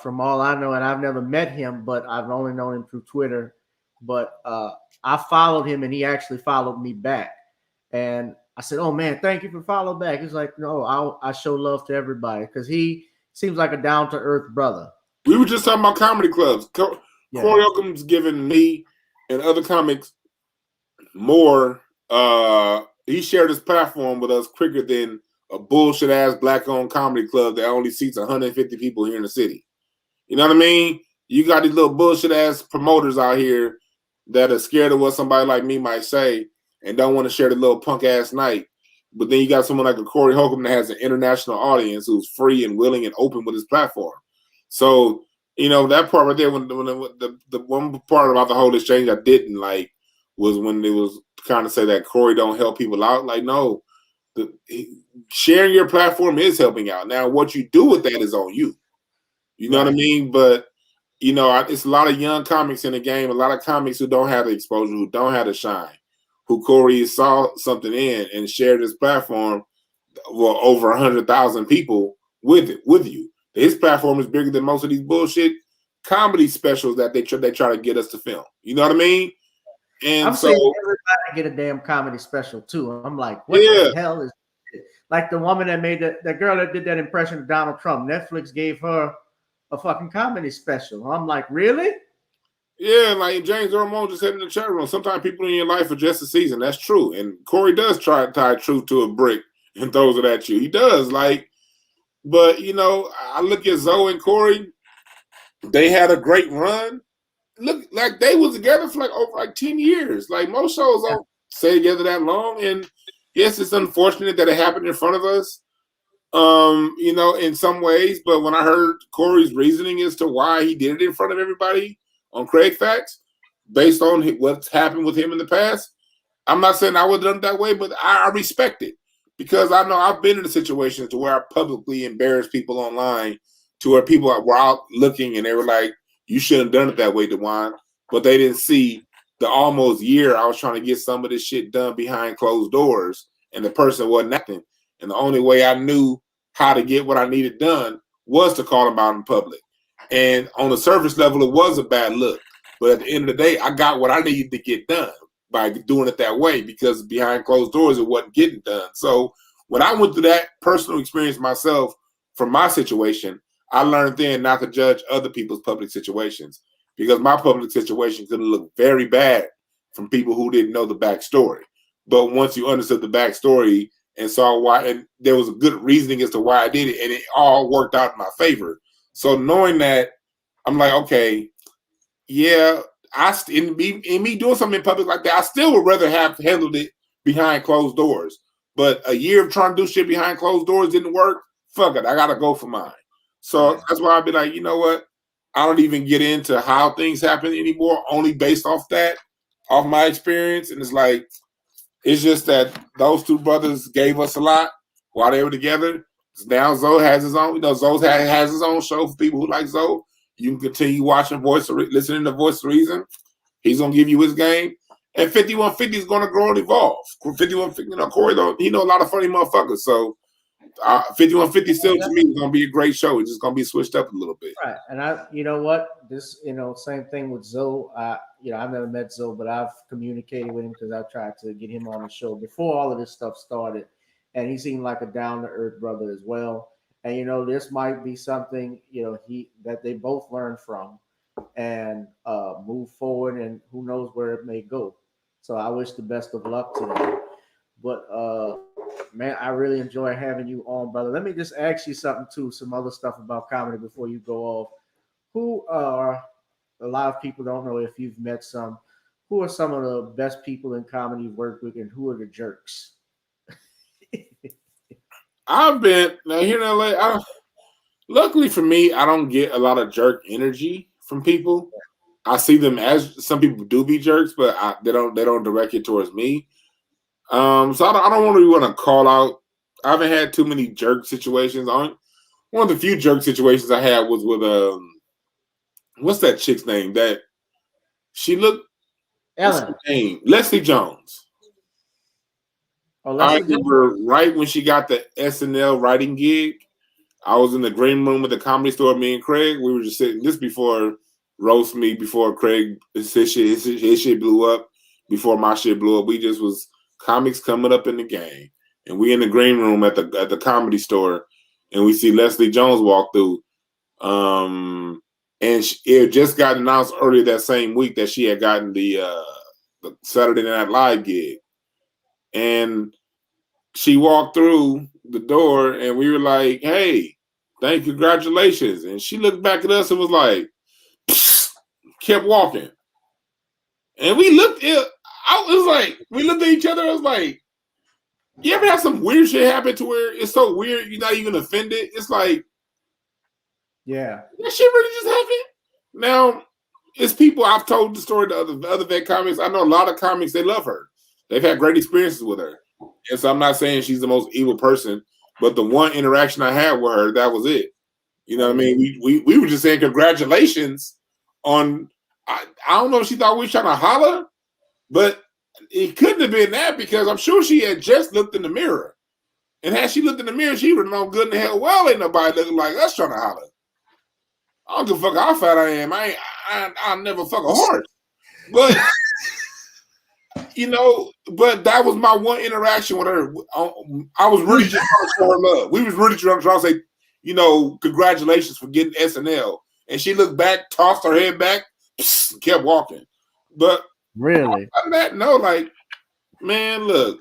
from all I know, and I've never met him, but I've only known him through Twitter, but I followed him and he actually followed me back. And I said, "Oh man, thank you for following back." He's like, "No, I show love to everybody," because he seems like a down-to-earth brother. We were just talking about comedy clubs. Corey Holcomb's given me and other comics more. He shared his platform with us quicker than a bullshit-ass black-owned comedy club that only seats 150 people here in the city. You know what I mean? You got these little bullshit-ass promoters out here that are scared of what somebody like me might say and don't want to share the little punk-ass night. But then you got someone like a Corey Holcomb that has an international audience who's free and willing and open with his platform. So, that part right there, when the one part about the whole exchange I didn't like was when it was kind of say that Corey don't help people out. Like, no, sharing your platform is helping out. Now, what you do with that is on you. You know what I mean? But, it's a lot of young comics in the game, a lot of comics who don't have the exposure, who don't have the shine, who Corey saw something in and shared his platform for over 100,000 people with you. His platform is bigger than most of these bullshit comedy specials that they try to get us to film. You know what I mean? And I'm saying everybody get a damn comedy special too. I'm like, what the hell is it? Like the woman that made that girl that did that impression of Donald Trump. Netflix gave her a fucking comedy special. I'm like, really? Yeah, like James Ormond just said in the chat room, sometimes people in your life are just a season. That's true. And Corey does try to tie truth to a brick and throws it at you. He does. But, I look at Zoe and Corey. They had a great run. Look, like they was together for over 10 years. Like most shows don't stay together that long. And yes, it's unfortunate that it happened in front of us, in some ways. But when I heard Corey's reasoning as to why he did it in front of everybody on Kraig Facts, based on what's happened with him in the past, I'm not saying I would have done it that way, but I respect it. Because I know I've been in situations to where I publicly embarrassed people online, to where people were out looking and they were like, "You shouldn't have done it that way, Dwann." But they didn't see the almost year I was trying to get some of this shit done behind closed doors, and the person wasn't acting. And the only way I knew how to get what I needed done was to call them out in public. And on the surface level, it was a bad look. But at the end of the day, I got what I needed to get done by doing it that way, because behind closed doors, it wasn't getting done. So when I went through that personal experience myself from my situation, I learned then not to judge other people's public situations, because my public situation could look very bad from people who didn't know the backstory. But once you understood the backstory, and saw why, and there was a good reasoning as to why I did it, and it all worked out in my favor. So knowing that, I'm like, okay, yeah, in me doing something in public like that, I still would rather have handled it behind closed doors. But a year of trying to do shit behind closed doors didn't work. Fuck it, I gotta go for mine. So that's why I'd be like, you know what? I don't even get into how things happen anymore, only based off my experience. And it's like, it's just that those two brothers gave us a lot while they were together. Now Zoe has his own, Zoe has his own show for people who like Zoe. You can continue watching listening to Voice of Reason. He's gonna give you his game. And 5150 is gonna grow and evolve. 5150, Corey, he know a lot of funny motherfuckers. So 5150 still to me is gonna be a great show. It's just gonna be switched up a little bit. Right. And you know what? This, same thing with Zoe. I've never met Zoe, but I've communicated with him because I tried to get him on the show before all of this stuff started. And he seemed like a down-to-earth brother as well. And this might be something, that they both learn from and move forward, and who knows where it may go. So I wish the best of luck to them. But man, I really enjoy having you on, brother. Let me just ask you something too, some other stuff about comedy before you go off. Who are, a lot of people don't know if you've met some, who are some of the best people in comedy you've worked with, and who are the jerks? I've been now here in LA. Luckily for me, I don't get a lot of jerk energy from people. I see them as, some people do be jerks, but they don't direct it towards me. So I don't really want to call out. I haven't had too many jerk situations. One of the few jerk situations I had was with what's that chick's name? That she looked, Ellen. Name? Leslie Jones. Oh, I remember right when she got the SNL writing gig, I was in the green room at the Comedy Store. Me and Kraig, we were just sitting. This before roast me, before Kraig his shit blew up, before my shit blew up. We just was comics coming up in the game, and we in the green room at the Comedy Store, and we see Leslie Jones walk through. And it just got announced earlier that same week that she had gotten the Saturday Night Live gig. And she walked through the door, and we were like, "Hey, congratulations!" And she looked back at us and was like, kept walking. And we looked. We looked at each other. I was like, "You ever have some weird shit happen to where it's so weird you're not even offended?" It's like, yeah, that shit really just happened. Now, it's people. I've told the story to other vet comics. I know a lot of comics. They love her. They've had great experiences with her. And so I'm not saying she's the most evil person, but the one interaction I had with her, that was it. You know what I mean? We were just saying congratulations on, I don't know if she thought we were trying to holler, but it couldn't have been that, because I'm sure she had just looked in the mirror. And had she looked in the mirror, she would have known good in the hell well ain't nobody looking like us trying to holler. I don't give a fuck how fat I am. I'll never fuck a horse. But but that was my one interaction with her. I was really just trying to show her love. We was really trying to say, congratulations for getting SNL. And she looked back, tossed her head back, kept walking. But really, other than that, no, man, look.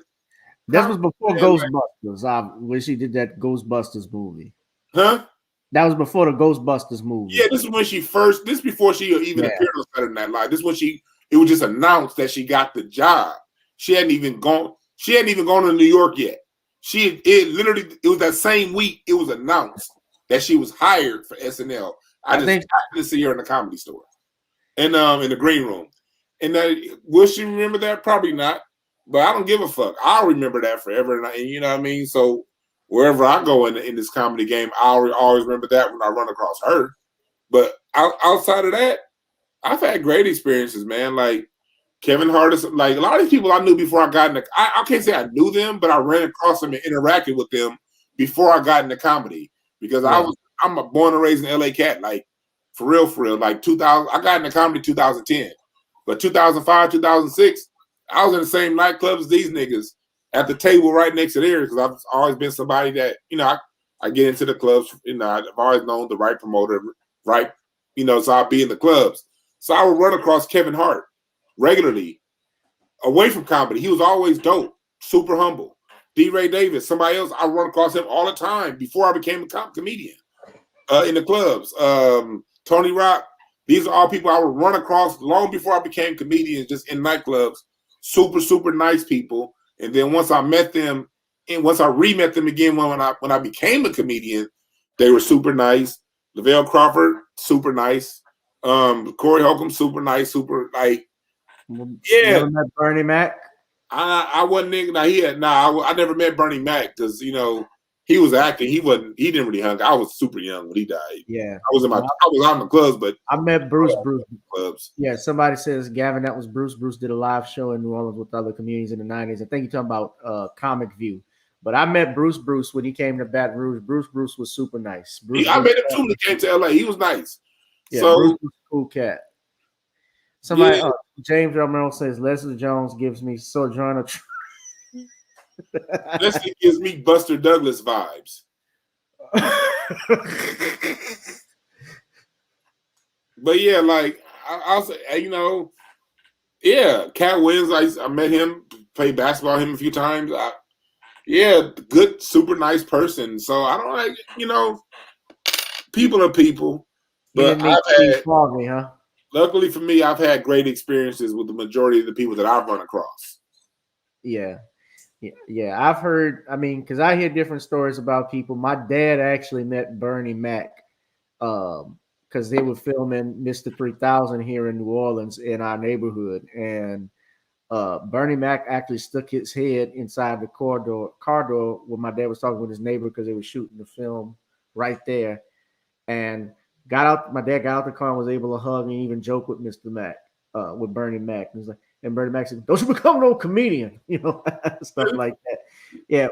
That was before Ghostbusters. When she did that Ghostbusters movie. Huh? That was before the Ghostbusters movie. Yeah, this is when this before she even appeared on Saturday Night Live. This is when it was just announced that she got the job. She hadn't even gone to New York yet. It was that same week it was announced that she was hired for SNL. I didn't see her in the Comedy Store and in the green room. And will she remember that? Probably not. But I don't give a fuck. I'll remember that forever. And you know what I mean? So wherever I go in this comedy game, I'll always remember that when I run across her. But outside of that, I've had great experiences, man. Like Kevin Hart is like a lot of these people I knew before I got into. I can't say I knew them, but I ran across them and interacted with them before I got into comedy, because I'm a born and raised in LA cat. Like for real. Like 2000, I got into comedy 2010, but 2005, 2006, I was in the same nightclubs as these niggas at the table right next to theirs, because I've always been somebody that I get into the clubs. I've always known the right promoter, right. So I'll be in the clubs. So I would run across Kevin Hart regularly away from comedy. He was always dope, super humble. D. Ray Davis, somebody else. I run across him all the time before I became a comedian in the clubs. Tony Rock. These are all people I would run across long before I became comedians, just in nightclubs. Super, super nice people. And then once I met them, and once I re-met them again when I became a comedian, they were super nice. Lavelle Crawford, super nice. Corey Holcomb, super nice, super like. Yeah. Never met Bernie Mac. I wasn't thinking that I never met Bernie Mac because he was acting. He didn't really hang. I was super young when he died. Yeah. I was out in the clubs, but I met Bruce. Clubs. Yeah, somebody says, Gavin, that was Bruce. Bruce did a live show in New Orleans with other comedians in the 90s. I think you're talking about Comic View. But I met Bruce when he came to Baton Rouge. Bruce was super nice. I met him too when he came to LA. He was nice. Yeah, so, Bruce was a cool cat. Somebody, James Romero says, Leslie Jones gives me Sojourner. Leslie gives me Buster Douglas vibes. But yeah, like I'll say, Cat Williams. I met him, played basketball with him a few times. Good, super nice person. So I don't like, people are people. But luckily for me, I've had great experiences with the majority of the people that I've run across. Yeah. I've heard, because I hear different stories about people. My dad actually met Bernie Mac because they were filming Mr. 3000 here in New Orleans in our neighborhood. And Bernie Mac actually stuck his head inside the car door when my dad was talking with his neighbor because they were shooting the film right there. And my dad got out the car and was able to hug and even joke with Mr. Mac, with Bernie Mac. And Bernie Mac said, "Don't you become no comedian," stuff like that. Yeah.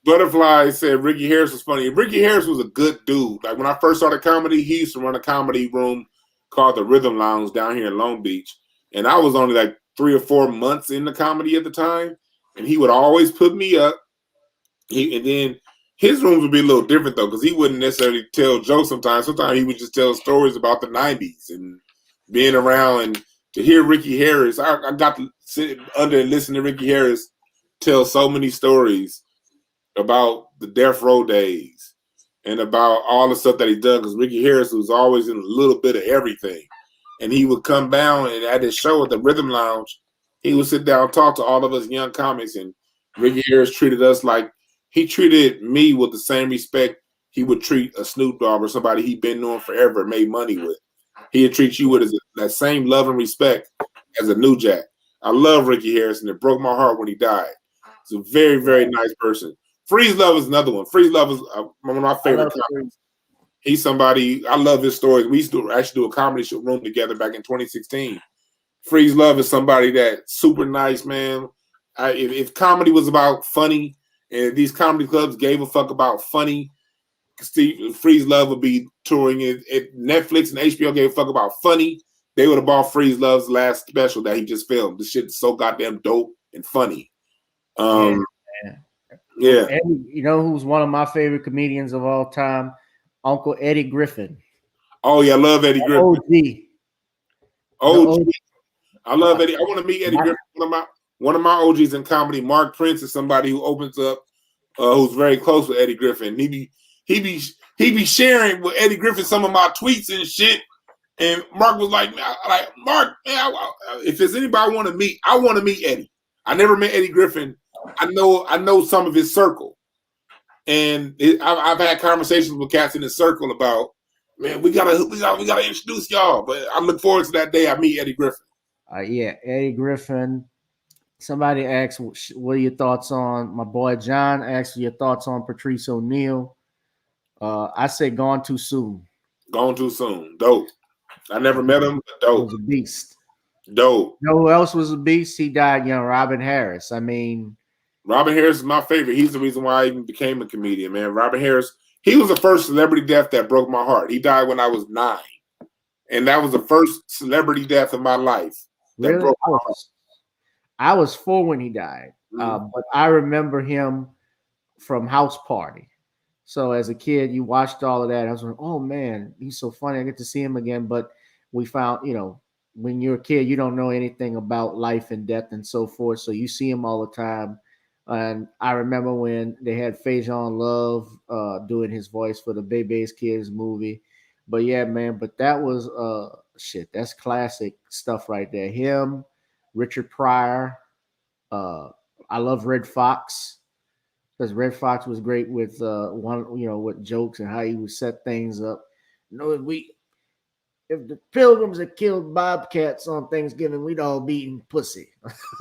Butterfly said Ricky Harris was funny. Ricky Harris was a good dude. Like when I first started comedy, he used to run a comedy room called the Rhythm Lounge down here in Long Beach. And I was only like 3 or 4 months into comedy at the time. And he would always put me up. And then his rooms would be a little different though, because he wouldn't necessarily tell jokes sometimes. Sometimes he would just tell stories about the 90s and being around. And to hear Ricky Harris, I got to sit under and listen to Ricky Harris tell so many stories about the Death Row days and about all the stuff that he done, because Ricky Harris was always in a little bit of everything. And he would come down and at his show at the Rhythm Lounge, he would sit down and talk to all of us young comics. And Ricky Harris treated us like he treated me with the same respect he would treat a Snoop Dogg or somebody he'd been knowing forever and made money with. He'd treat you with that same love and respect as a New Jack. I love Ricky Harris, and it broke my heart when he died. He's a very, very nice person. Freeze Love is another one. Freeze Love is one of my favorite comics. He's somebody, I love his stories. We used to actually do a comedy show room together back in 2016. Freeze Love is somebody that's super nice, man. If comedy was about funny, and if these comedy clubs gave a fuck about funny, Freeze Love would be touring it. If Netflix and HBO gave a fuck about funny, they would have bought Freeze Love's last special that he just filmed. The shit is so goddamn dope and funny. Yeah. Eddie, you know who's one of my favorite comedians of all time? Uncle Eddie Griffin. Oh yeah, I love Eddie Griffin. OG. I love Eddie. I want to meet Eddie Griffin. One of my OGs in comedy, Mark Prince, is somebody who opens up, who's very close with Eddie Griffin. He be sharing with Eddie Griffin some of my tweets and shit. And Mark was like, Mark, man, if there's anybody I want to meet, I want to meet Eddie. I never met Eddie Griffin. I know some of his circle, and I've had conversations with cats in his circle about, man, we gotta introduce y'all. But I look forward to that day I meet Eddie Griffin. Yeah, Eddie Griffin. Somebody asked, what are your thoughts on my boy John? Asked your thoughts on Patrice O'Neal. I say gone too soon. Gone too soon. Dope. I never met him, but dope. He was a beast. Dope. You know who else was a beast? He died young. Robin Harris. Robin Harris is my favorite. He's the reason why I even became a comedian, man. Robin Harris, he was the first celebrity death that broke my heart. He died when I was 9. And that was the first celebrity death of my life. That broke my heart. I was 4 when he died. But I remember him from House Party. So as a kid, you watched all of that. I was like, oh man, he's so funny. I get to see him again. But we found, when you're a kid, you don't know anything about life and death and so forth. So you see him all the time. And I remember when they had Faison Love doing his voice for the Bebe's Kids movie. But yeah, man, but that was shit, that's classic stuff right there. Him, Richard Pryor, I love Red Fox because Red Fox was great with with jokes and how he would set things up. If the Pilgrims had killed bobcats on Thanksgiving, we'd all be eating pussy.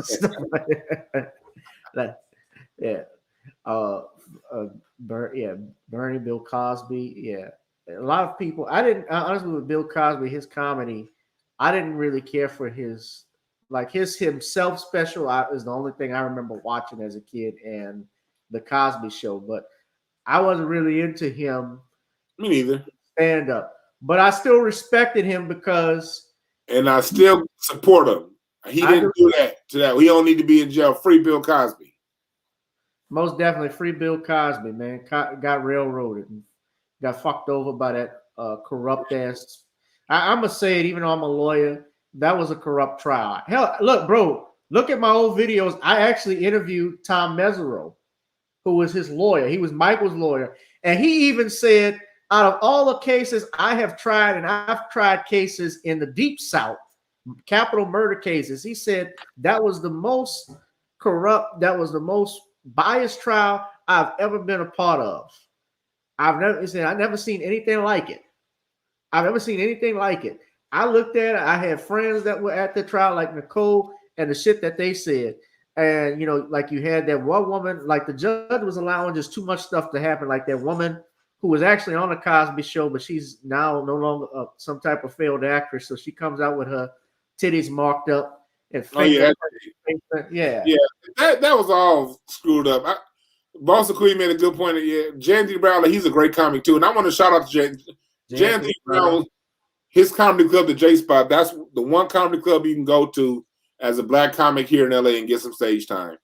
Stuff like that. Yeah. Bernie, Bill Cosby. Yeah. A lot of people, honestly, with Bill Cosby, his comedy, I didn't really care for his himself special is the only thing I remember watching as a kid, and the Cosby Show. But I wasn't really into him. Me neither. Stand up. But I still respected him because. And I still support him. He didn't do that to that. He don't need to be in jail. Free Bill Cosby. Most definitely free Bill Cosby, man. Got railroaded and got fucked over by that corrupt ass. I'm going to say it, even though I'm a lawyer, that was a corrupt trial. Hell, look, bro, look at my old videos. I actually interviewed Tom Mesereau, who was his lawyer. He was Michael's lawyer. And he even said, out of all the cases I have tried, and I've tried cases in the Deep South, capital murder cases, he said that was the most corrupt, that was the most biased trial I've ever been a part of. I've never seen anything like it. I've never seen anything like it. I looked at it. I had friends that were at the trial, like Nicole, and the shit that they said. And, like you had that one woman, like the judge was allowing just too much stuff to happen. Like that woman who was actually on the Cosby Show, but she's now no longer some type of failed actress. So she comes out with her titties marked up and yeah. That was all screwed up. Boston Queen made a good point. Yeah, J.D. Brown, he's a great comic too, and I want to shout out to J.D. Brown, his comedy club, the J Spot. That's the one comedy club you can go to as a black comic here in LA and get some stage time.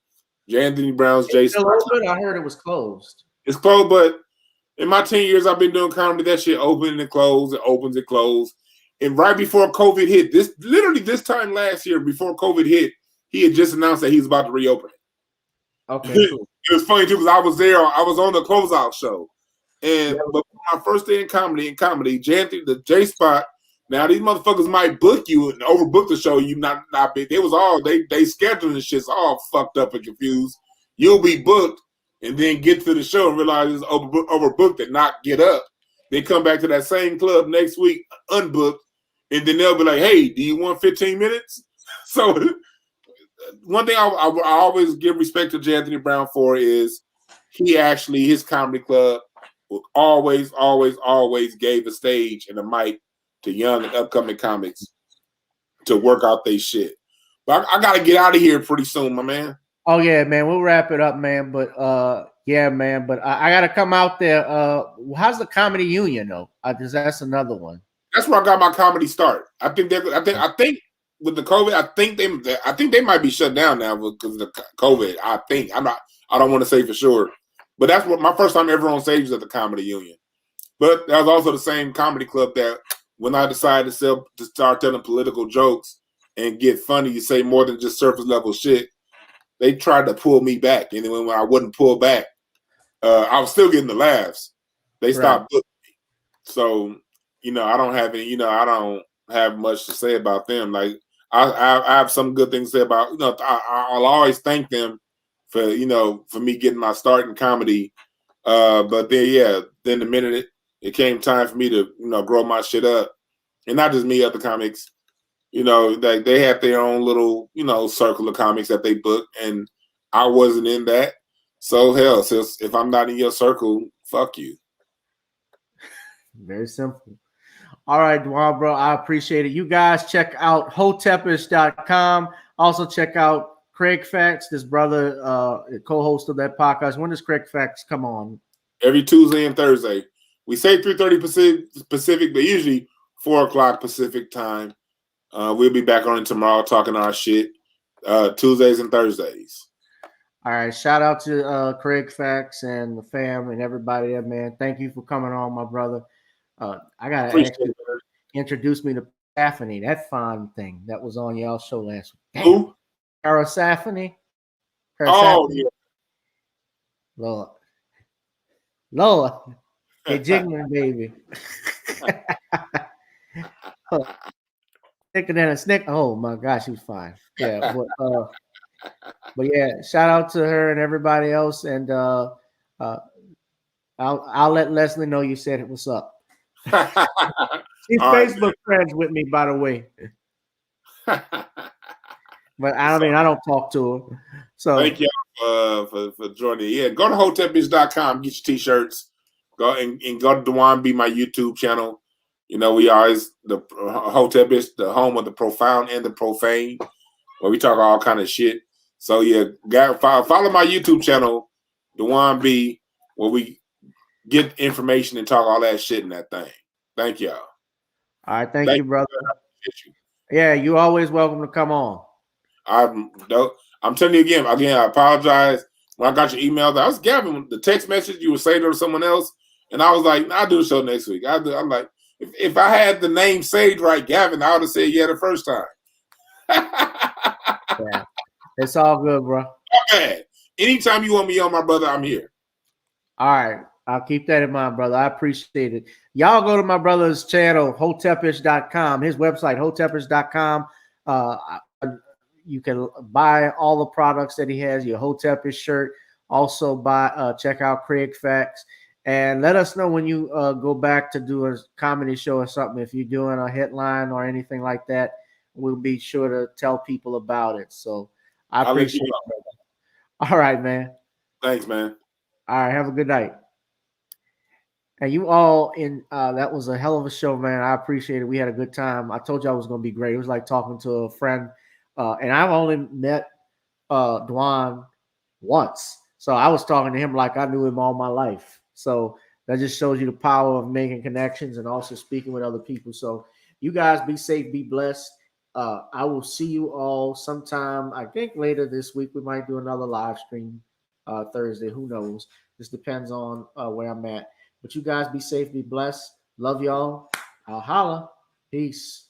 J.D. Brown's J Spot. I heard it was closed. It's closed, but in my 10 years I've been doing comedy, that shit open and close, it opens and close. And right before COVID hit, this time last year, before COVID hit, he had just announced that he was about to reopen it. Okay, cool. It was funny too because I was there. I was on the closeout show, but my first day in comedy, the J Spot. Now these motherfuckers might book you and overbook the show. You not big. They was all they scheduling this shit's all fucked up and confused. You'll be booked and then get to the show and realize it's overbooked and not get up. They come back to that same club next week unbooked, and then they'll be like, "Hey, do you want 15 minutes?" So. One thing I always give respect to J. Anthony Brown for is his comedy club always gave a stage and a mic to young and upcoming comics to work out their shit. But I got to get out of here pretty soon, my man. Oh, yeah, man. We'll wrap it up, man. But, yeah, man. But I got to come out there. How's the Comedy Union, though? Because that's another one. That's where I got my comedy start. I think with the COVID, I think they might be shut down now because of the COVID. I don't want to say for sure, but that's what my first time ever on stage was at the Comedy Union. But that was also the same comedy club that when I decided to start telling political jokes and get funny, you say more than just surface level shit. They tried to pull me back, and then when I wouldn't pull back, I was still getting the laughs. They stopped booking me. So I don't have any. I don't have much to say about them. Like. I have some good things to say about, I'll always thank them for me getting my start in comedy. But then the minute it came time for me to, grow my shit up, and not just me, other comics, like they have their own little, circle of comics that they book, and I wasn't in that. So hell, sis, if I'm not in your circle, fuck you. Very simple. All right, Dwann, bro, I appreciate it. You guys check out Hotepish.com. Also check out Kraig Facts, this brother, co-host of that podcast. When does Kraig Facts come on? Every Tuesday and Thursday. We say 3:30 Pacific, but usually 4 o'clock Pacific time. We'll be back on it tomorrow talking our shit. Tuesdays and Thursdays. All right, shout out to Kraig Facts and the fam and everybody there, man. Thank you for coming on, my brother. I gotta actually introduce me to Safony, that fine thing that was on y'all show last week. Who? Sarah Safony. Oh, yeah. Lord. Lord. Hey, jiggling baby. Thicker than a snake. Oh my gosh, she was fine. Yeah, but yeah, shout out to her and everybody else. And I'll let Leslie know you said it. What's up? She's All right, Facebook friends with me, by the way. man. But I mean, I don't talk to her. So Thank you for joining. Yeah, go to hotepish.com, get your t-shirts. Go and go to Dwann B, my YouTube channel. You know, we always the Hotepish, the home of the profound and the profane, where we talk all kind of shit. So yeah, follow my YouTube channel, Dwann B, where we get information and talk all that shit in that thing. Thank y'all. all right, thank you, brother. You. Yeah, you always welcome to come on. I'm telling you again, I apologize. When I got your email, that was Gavin, the text message you were saying to someone else, and I was like, I'll do the show next week. I'm like, if I had the name saved right, Gavin, I would have said yeah the first time. Yeah, it's all good, bro. Okay. Anytime you want me on, my brother, I'm here. All right. I'll keep that in mind, brother. I appreciate it. Y'all go to my brother's channel, hotepish.com, his website, hotepish.com. You can buy all the products that he has, your Hotepish shirt. Also check out Kraig Facts. And let us know when you go back to do a comedy show or something. If you're doing a headline or anything like that, we'll be sure to tell people about it. So I appreciate it, brother. All right, man. Thanks, man. All right. Have a good night. And you all that was a hell of a show, man. I appreciate it. We had a good time. I told you I was going to be great. It was like talking to a friend. And I've only met Dwann once. So I was talking to him like I knew him all my life. So that just shows you the power of making connections and also speaking with other people. So you guys be safe, be blessed. I will see you all sometime, I think later this week. We might do another live stream Thursday. Who knows? This depends on where I'm at. But you guys be safe, be blessed. Love y'all. I'll holla. Peace.